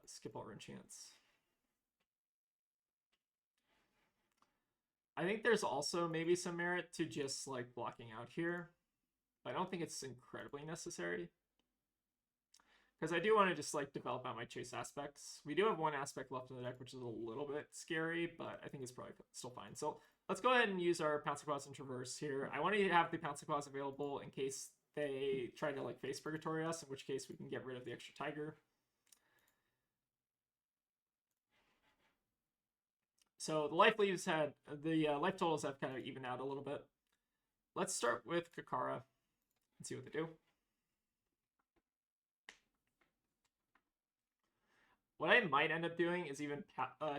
skip all Rune Chants. I think there's also maybe some merit to just like blocking out here. But I don't think it's incredibly necessary. Because I do want to just like develop out my chase aspects. We do have 1 aspect left in the deck, which is a little bit scary, but I think it's probably still fine. So let's go ahead and use our Pouncing Paws and Traverse here. I want to have the Pouncing Paws available in case they try to like face Purgatory us, in which case we can get rid of the extra Tiger. So the life leaves had the life totals have kind of evened out a little bit. Let's start with Kakara and see what they do. What I might end up doing is even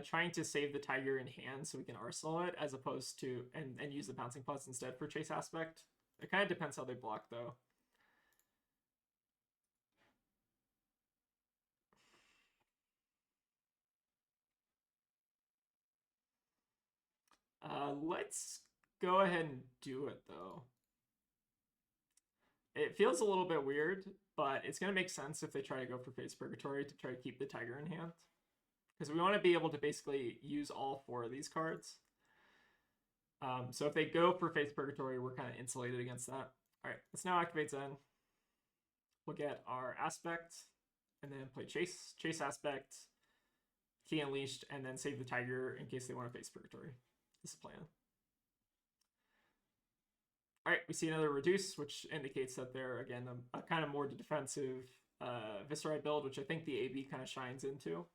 trying to save the Tiger in hand so we can Arsenal it, as opposed to and use the Pouncing Paws instead for Chase Aspect. It kind of depends how they block, though. Let's go ahead and do it, though. It feels a little bit weird, but it's going to make sense if they try to go for Face Purgatory to try to keep the Tiger in hand. Because we want to be able to basically use all 4 of these cards. So if they go for Face Purgatory, we're kind of insulated against that. Alright, let's now activate Zen. We'll get our Aspect, and then play Chase Aspect, Key Unleashed, and then save the Tiger in case they want to Face Purgatory. This is the plan. Alright, we see another Reduce, which indicates that they're, again, a kind of more defensive Viserai build, which I think the AB kind of shines into.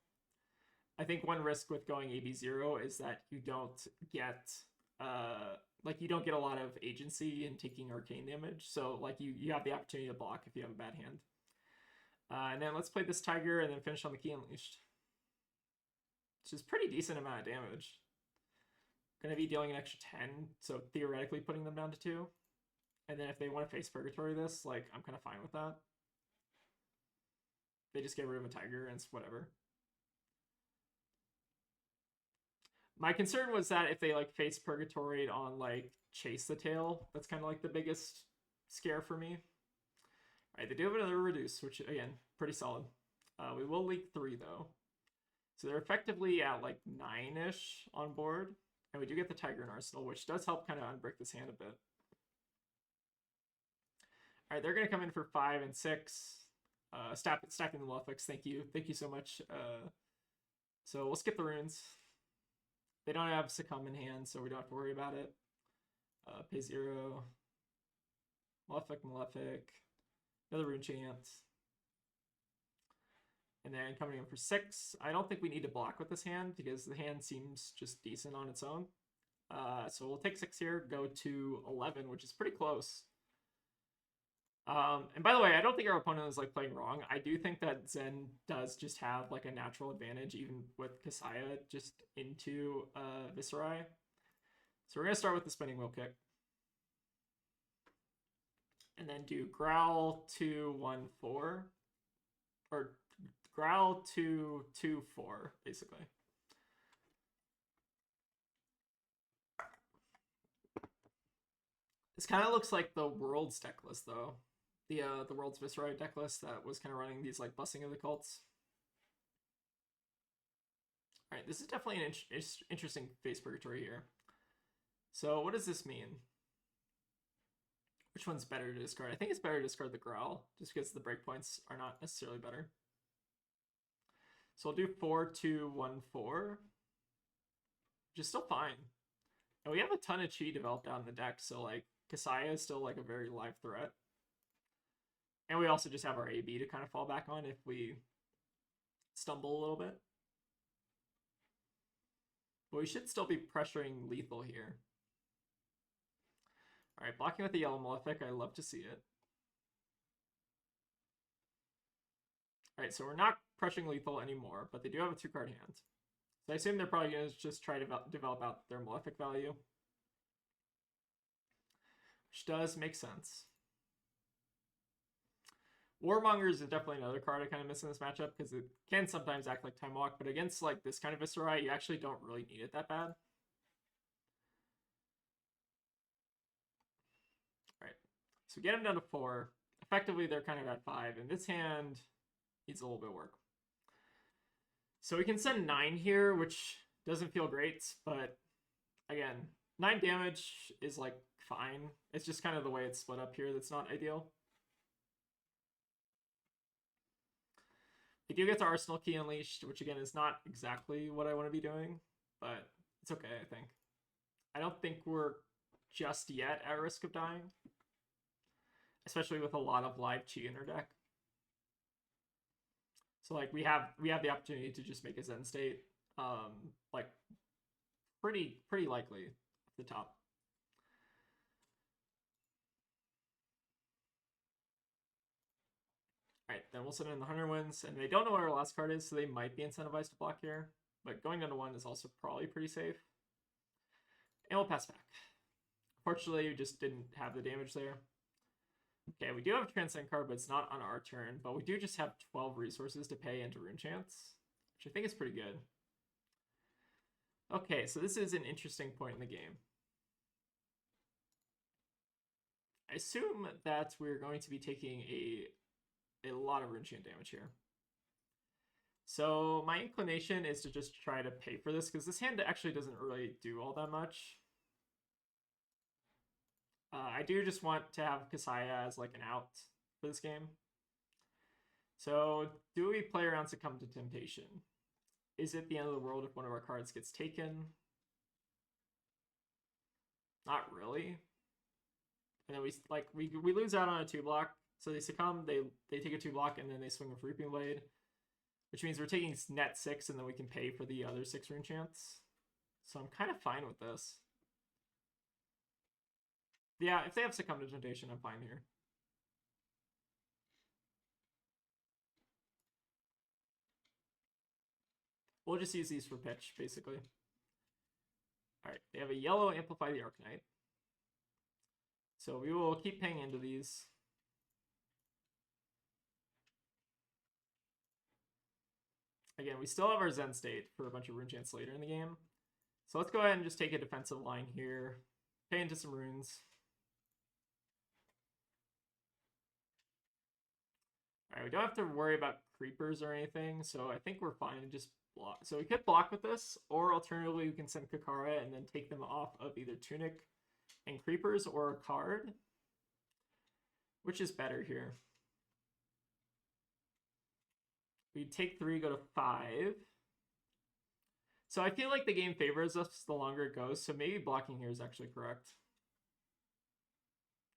I think one risk with going AB0 is that you don't get you don't get a lot of agency in taking arcane damage. So like you have the opportunity to block if you have a bad hand. And then let's play this Tiger and then finish on the Key Unleashed. Which is pretty decent amount of damage. Gonna be dealing an extra 10, so theoretically putting them down to 2. And then if they want to Face Purgatory this, like, I'm kind of fine with that. They just get rid of a Tiger and it's whatever. My concern was that if they like Face Purgatory on like Chase the Tail, that's kind of like the biggest scare for me. Alright, they do have another Reduce, which again, pretty solid. We will leak 3 though. So they're effectively at like 9-ish on board. And we do get the Tiger in Arsenal, which does help kind of unbreak this hand a bit. Alright, they're going to come in for 5 and 6. Stacking the Malefics, thank you. Thank you so much. So we'll skip the runes. They don't have Succumb in hand, so we don't have to worry about it. Pay 0. Malefic. Another Rune Chant. And then coming in for 6. I don't think we need to block with this hand because the hand seems just decent on its own. So we'll take 6 here, go to 11, which is pretty close. And by the way, I don't think our opponent is like playing wrong. I do think that Zen does just have like a natural advantage, even with Kasaya just into Viserai. So we're going to start with the Spinning Wheel Kick. And then do Growl 2, 1, 4. Or Growl 2, 2, 4, basically. This kind of looks like the World's Decklist, though. The World's Viserai Decklist that was kind of running these, like, Busing of the Cults. Alright, this is definitely an interesting Face Purgatory here. So, what does this mean? Which one's better to discard? I think it's better to discard the Growl, just because the breakpoints are not necessarily better. So we'll do 4, 2, 1, 4. Which is still fine. And we have a ton of chi developed out in the deck, so like Kasaya is still like a very live threat. And we also just have our AB to kind of fall back on if we stumble a little bit. But we should still be pressuring lethal here. Alright, blocking with the yellow Malefic, I love to see it. Alright, so we're not pressuring lethal anymore, but they do have a 2-card hand. So I assume they're probably going to just try to develop out their Malefic value. Which does make sense. Warmongers is definitely another card I kind of miss in this matchup because it can sometimes act like Time Walk, but against like this kind of Viserai, you actually don't really need it that bad. Alright, so get him down to 4. Effectively, they're kind of at 5, and this hand needs a little bit of work. So we can send 9 here, which doesn't feel great, but again, 9 damage is like fine. It's just kind of the way it's split up here that's not ideal. We do get the Arsenal Key Unleashed, which again is not exactly what I want to be doing, but it's okay, I think. I don't think we're just yet at risk of dying, especially with a lot of live chi in our deck. So like we have the opportunity to just make a Zen state, like pretty likely at the top. Alright, then we'll send in the 100 wins, and they don't know what our last card is, so they might be incentivized to block here. But going down to 1 is also probably pretty safe. And we'll pass back. Fortunately, we just didn't have the damage there. Okay, we do have a Transcend card, but it's not on our turn. But we do just have 12 resources to pay into Rune Chance, which I think is pretty good. Okay, so this is an interesting point in the game. I assume that we're going to be taking a lot of Rune Chant damage here. So my inclination is to just try to pay for this, because this hand actually doesn't really do all that much. I do just want to have Kasaya as like an out for this game. So do we play around Succumb to Temptation? Is it the end of the world if one of our cards gets taken? Not really. And then we lose out on a 2-block. So they succumb, they take a 2-block, and then they swing with Reaping Blade, which means we're taking net 6, and then we can pay for the other 6 Rune Chants. So I'm kind of fine with this. Yeah, if they have Succumb to Temptation, I'm fine here. We'll just use these for pitch, basically. Alright, they have a yellow Amplify the Arcanite. So we will keep paying into these. Again, we still have our Zen state for a bunch of Rune Chants later in the game. So let's go ahead and just take a defensive line here. Pay into some runes. Alright, we don't have to worry about creepers or anything, so I think we're fine to just block. So we could block with this, or alternatively we can send Kakara and then take them off of either Tunic and creepers or a card. Which is better here? We take 3, go to 5. So I feel like the game favors us the longer it goes, so maybe blocking here is actually correct.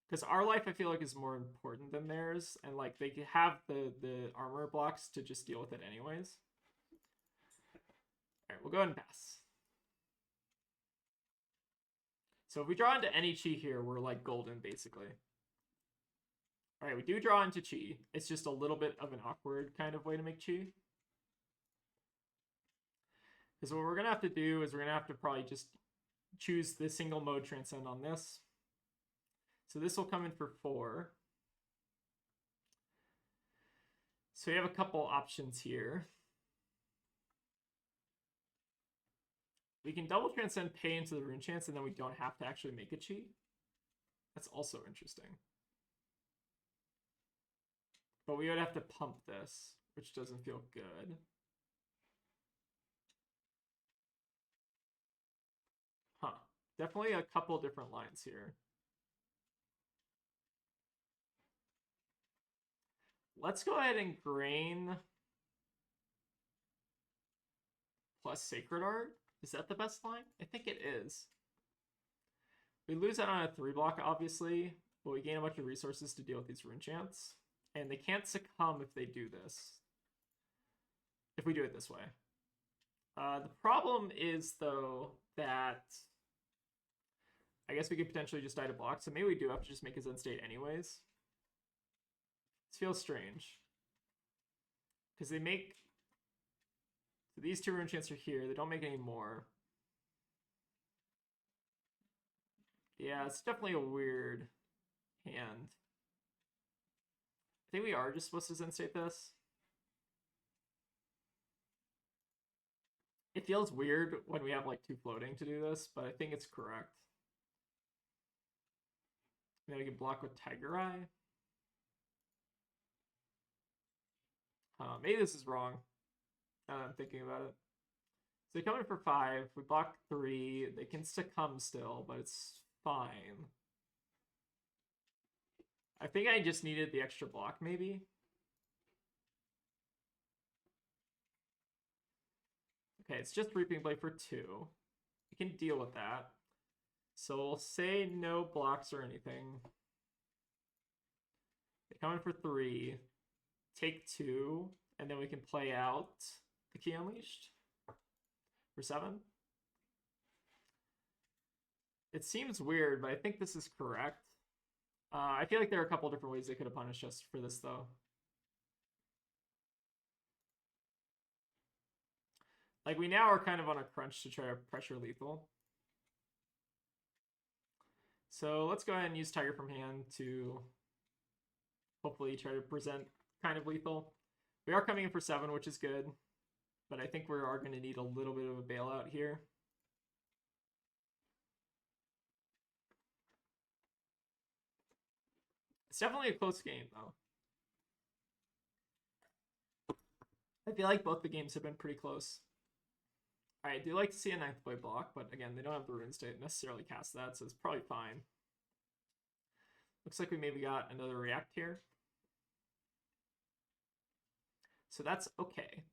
Because our life, I feel like, is more important than theirs, and like they have the armor blocks to just deal with it anyways. Alright, we'll go ahead and pass. So if we draw into any chi here, we're like golden, basically. Alright, we do draw into chi. It's just a little bit of an awkward kind of way to make chi. Because what we're going to have to do is we're going to have to probably just choose the single mode Transcend on this. So this will come in for 4. So we have a couple options here. We can double Transcend, pay into the Rune Chance, and then we don't have to actually make a chi. That's also interesting. But we would have to pump this, which doesn't feel good. Huh. Definitely a couple different lines here. Let's go ahead and Grain plus Sacred Art. Is that the best line? I think it is. We lose out on a 3-block, obviously, but we gain a bunch of resources to deal with these Rune Chants. And they can't succumb if they do this. If we do it this way. The problem is, though, that I guess we could potentially just die to block, so maybe we do have to just make his end state anyways. This feels strange. Because they make... So these 2 rune chants are here. They don't make any more. Yeah, it's definitely a weird hand. I think we are just supposed to end state this. It feels weird when we have like 2 floating to do this, but I think it's correct. Then we can block with Viserai. Maybe this is wrong. I'm thinking about it. So they come in for 5. We block 3. They can succumb still, but it's fine. I think I just needed the extra block, maybe. Okay, it's just Reaping Blade for 2. We can deal with that. So we'll say no blocks or anything. They come in for 3. Take 2. And then we can play out the Key Unleashed for 7. It seems weird, but I think this is correct. I feel like there are a couple different ways they could have punished us for this, though. Like, we now are kind of on a crunch to try to pressure lethal. So let's go ahead and use Tiger from hand to hopefully try to present kind of lethal. We are coming in for 7, which is good. But I think we are going to need a little bit of a bailout here. It's definitely a close game, though. I feel like both the games have been pretty close. I do like to see a 9th blade block, but again, they don't have the runes to necessarily cast that, so it's probably fine. Looks like we maybe got another react here. So that's okay.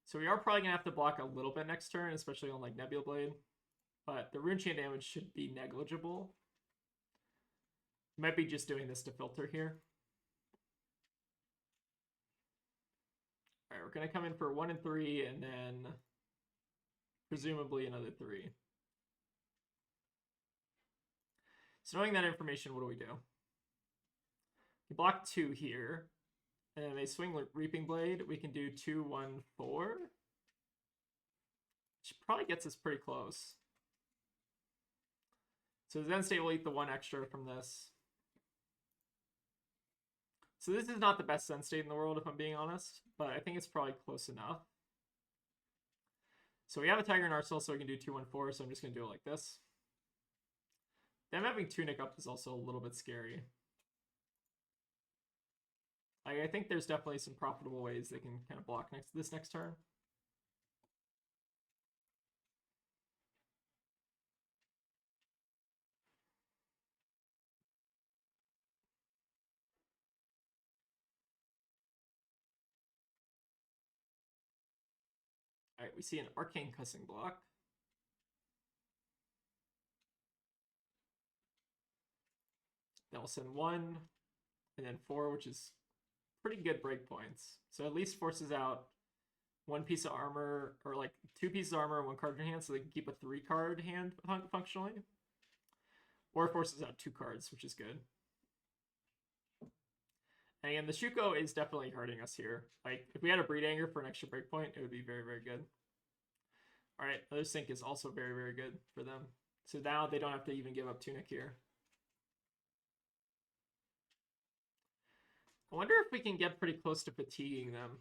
So we are probably going to have to block a little bit next turn, especially on like Nebula Blade. But the rune chain damage should be negligible. Might be just doing this to filter here. Alright, we're going to come in for 1 and 3, and then presumably another 3. So knowing that information, what do we do? We block 2 here. And then they swing Reaping Blade. We can do 2, 1, 4. Which probably gets us pretty close. So the end state will eat the 1 extra from this. So this is not the best end state in the world, if I'm being honest. But I think it's probably close enough. So we have a Tiger in Arsenal, so we can do 2, 1, 4. So I'm just going to do it like this. Them having Tunic up is also a little bit scary. I think there's definitely some profitable ways they can kind of block this next turn. All right, we see an Arcane Cussing block. Then we'll send 1, and then 4, which is pretty good breakpoints. So at least forces out 1 piece of armor, or like 2 pieces of armor and 1 card in your hand, so they can keep a 3-card hand functionally. Or forces out 2 cards, which is good. And again, the Shuko is definitely hurting us here. Like, if we had a Breed Anger for an extra breakpoint, it would be very, very good. Alright, other Sync is also very, very good for them. So now they don't have to even give up Tunic here. I wonder if we can get pretty close to fatiguing them.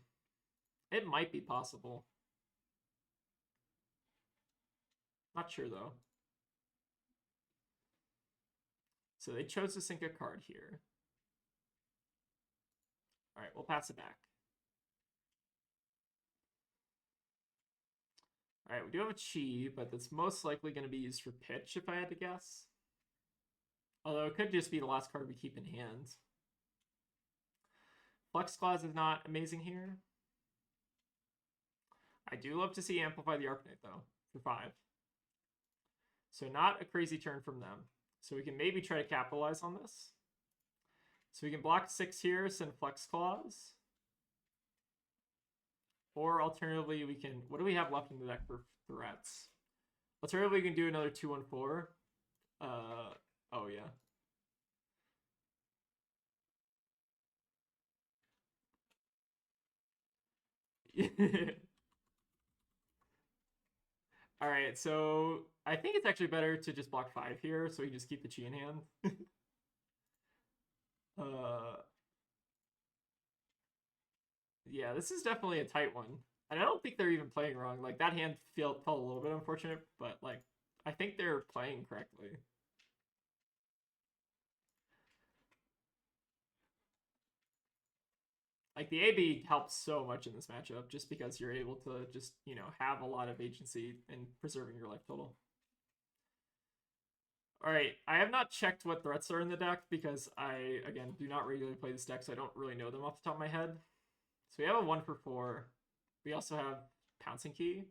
It might be possible. Not sure, though. So they chose to sink a card here. All right, we'll pass it back. All right, we do have a Chi, but that's most likely going to be used for pitch, if I had to guess. Although it could just be the last card we keep in hand. Flex Clause is not amazing here. I do love to see Amplify the Arcanite, though, for 5. So not a crazy turn from them. So we can maybe try to capitalize on this. So we can block 6 here, send Flex Claws. Or alternatively, we can... What do we have left in the deck for threats? Alternatively, we can do another 2-1-4. Oh, yeah. Alright, so I think it's actually better to just block 5 here, so we just keep the Chi in hand. Yeah, this is definitely a tight one. And I don't think they're even playing wrong. Like, that hand felt a little bit unfortunate, but, like, I think they're playing correctly. Like, the AB helps so much in this matchup just because you're able to just, you know, have a lot of agency in preserving your life total. Alright, I have not checked what threats are in the deck because I, again, do not regularly play this deck, so I don't really know them off the top of my head. So we have a 1-for-4. We also have Pouncing Key.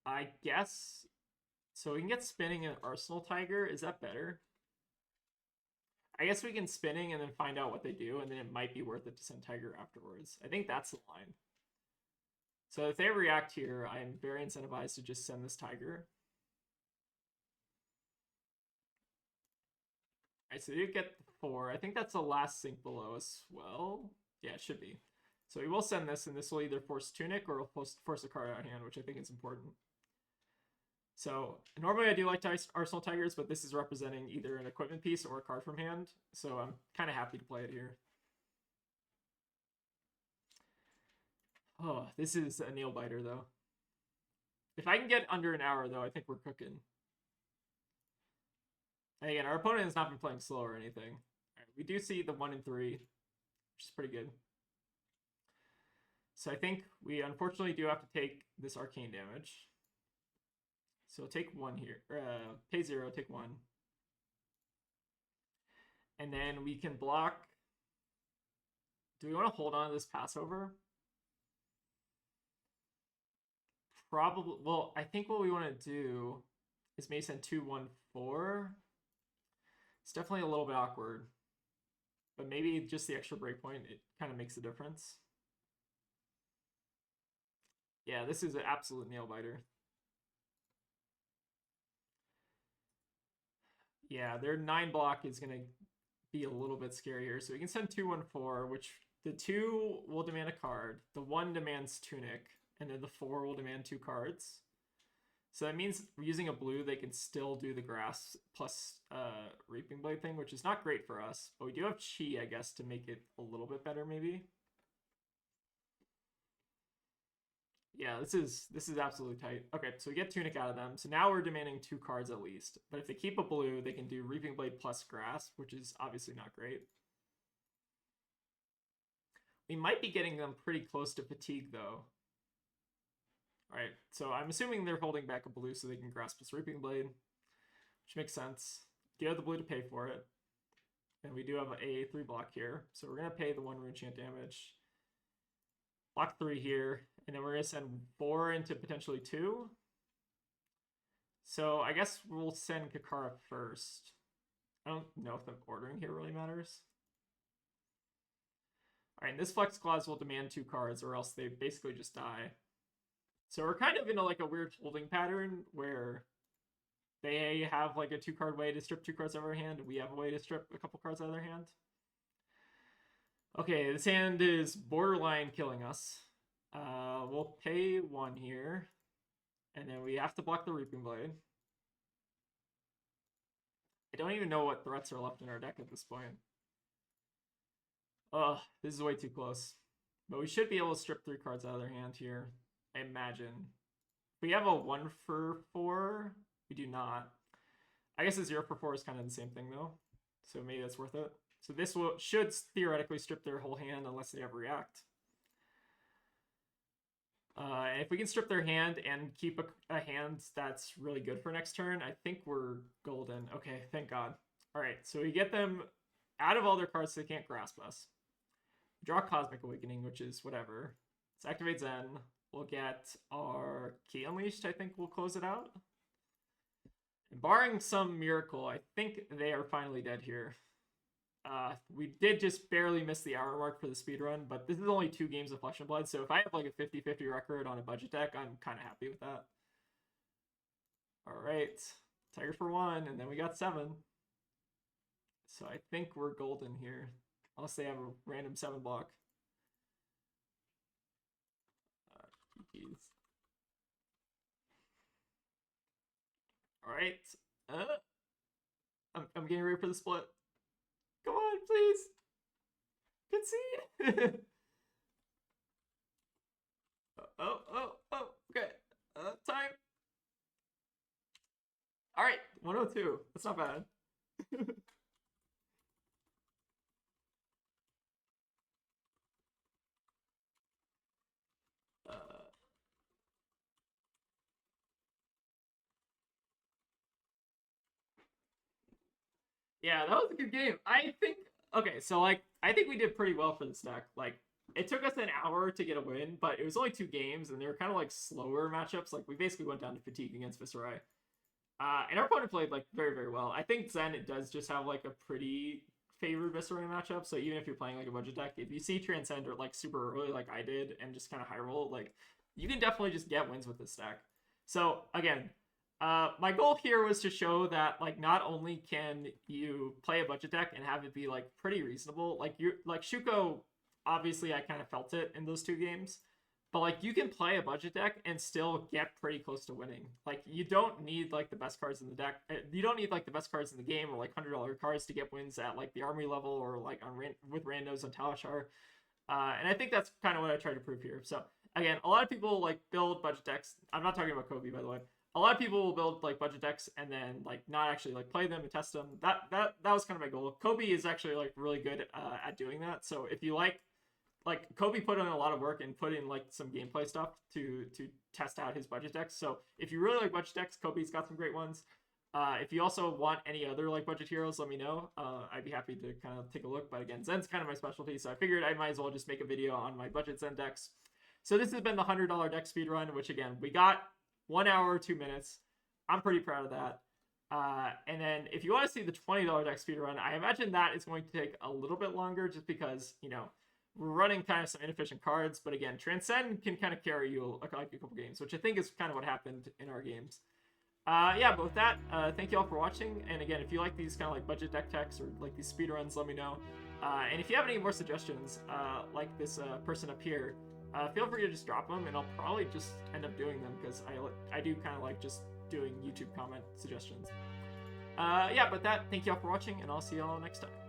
I guess... So we can get Spinning and Arsenal Tiger. Is that better? I guess we can Spinning and then find out what they do, and then it might be worth it to send Tiger afterwards. I think that's the line. So if they react here, I'm very incentivized to just send this Tiger. Alright, so you get the 4. I think that's the last sync below as well. Yeah, it should be. So we will send this, and this will either force Tunic or force a card out of hand, which I think is important. So normally I do like Arsenal Tigers, but this is representing either an equipment piece or a card from hand, so I'm kind of happy to play it here. Oh, this is a nail biter, though. If I can get under an hour, though, I think we're cooking. And again, our opponent has not been playing slow or anything. Right, we do see the 1 and 3, which is pretty good. So I think we unfortunately do have to take this arcane damage. So take 1 here. Pay 0, take 1. And then we can block... Do we want to hold on to this Passover? Probably... Well, I think what we want to do is maybe send 2-1-4. It's definitely a little bit awkward. But maybe just the extra breakpoint, it kind of makes a difference. Yeah, this is an absolute nail biter. Yeah, their 9 block is going to be a little bit scarier. So we can send 2-1-4, which the 2 will demand a card. The 1 demands Tunic, and then the 4 will demand 2 cards. So that means using a blue, they can still do the grass plus Reaping Blade thing, which is not great for us. But we do have Chi, I guess, to make it a little bit better, maybe. Yeah, this is absolutely tight. Okay, so we get Tunic out of them. So now we're demanding 2 cards at least. But if they keep a blue, they can do Reaping Blade plus Grasp, which is obviously not great. We might be getting them pretty close to Fatigue, though. Alright, so I'm assuming they're holding back a blue so they can Grasp this Reaping Blade, which makes sense. Do have the blue to pay for it. And we do have a 3 block here. So we're going to pay the 1 rune chant damage. Block 3 here, and then we're going to send 4 into potentially 2. So I guess we'll send Kakara first. I don't know if the ordering here really matters. Alright, this Flex Clause will demand 2 cards, or else they basically just die. So we're kind of in a weird holding pattern where they have like a 2-card way to strip 2 cards out of our hand, and we have a way to strip a couple cards out of their hand. Okay, this hand is borderline killing us. We'll pay 1 here. And then we have to block the Reaping Blade. I don't even know what threats are left in our deck at this point. Ugh, this is way too close. But we should be able to strip 3 cards out of their hand here, I imagine. If we have a 1-for-4, we do not. I guess a 0-for-4 is kind of the same thing, though. So maybe that's worth it. So this should theoretically strip their whole hand unless they ever react. And if we can strip their hand and keep a hand that's really good for next turn, I think we're golden. Okay, thank God. Alright, so we get them out of all their cards so they can't grasp us. Draw Cosmic Awakening, which is whatever. Let's activate Zen. We'll get our Key Unleashed, I think we'll close it out. And barring some miracle, I think they are finally dead here. We did just barely miss the hour mark for the speed run, but this is only 2 games of Flesh and Blood, so if I have like a 50-50 record on a budget deck, I'm kind of happy with that. All right, Tiger for 1, and then we got 7. So I think we're golden here, unless they have a random 7 block. All right, I'm getting ready for the split. Come on, please. Concede. Oh, okay. Time. All right, 102. That's not bad. Yeah, that was a good game. I think. Okay, so like I think we did pretty well for this deck. Like it took us an hour to get a win, but it was only 2 games, and they were kind of like slower matchups. Like we basically went down to fatigue against Viserai. And our opponent played like very, very well. I think Zen it does just have like a pretty favored Viserai matchup. So even if you're playing like a budget deck, if you see Transcend or like super early like I did and just kind of high roll, like you can definitely just get wins with this deck. So again, my goal here was to show that like not only can you play a budget deck and have it be like pretty reasonable, like you like Shuko, obviously I kind of felt it in those 2 games. But like you can play a budget deck and still get pretty close to winning. Like you don't need like the best cards in the deck. You don't need like the best cards in the game or like $100 cards to get wins at like the Armory level or like on with randos on Talishar. And I think that's kind of what I try to prove here. So again, a lot of people like build budget decks. I'm not talking about Kobe, by the way. A lot of people will build like budget decks and then like not actually like play them and test them. That was kind of my goal. Kobe is actually like really good at doing that. So if you like Kobe put in a lot of work and put in like some gameplay stuff to test out his budget decks. So if you really like budget decks, Kobe's got some great ones. If you also want any other like budget heroes, let me know. I'd be happy to kind of take a look. But again, Zen's kind of my specialty, so I figured I might as well just make a video on my budget Zen decks. So this has been the $100 deck speed run, which again we got 1 hour 2 minutes. I'm pretty proud of that. And then if you want to see the $20 deck speed run, I imagine that is going to take a little bit longer, just because we're running kind of some inefficient cards, but again, Transcend can kind of carry you like a couple games, which I think is kind of what happened in our games. Yeah, but with that, thank you all for watching. And again, if you like these kind of like budget deck techs or like these speedruns, let me know. And if you have any more suggestions, like this person up here, feel free to just drop them, and I'll probably just end up doing them because I do kind of like just doing YouTube comment suggestions. Yeah, but that, thank you all for watching, and I'll see you all next time.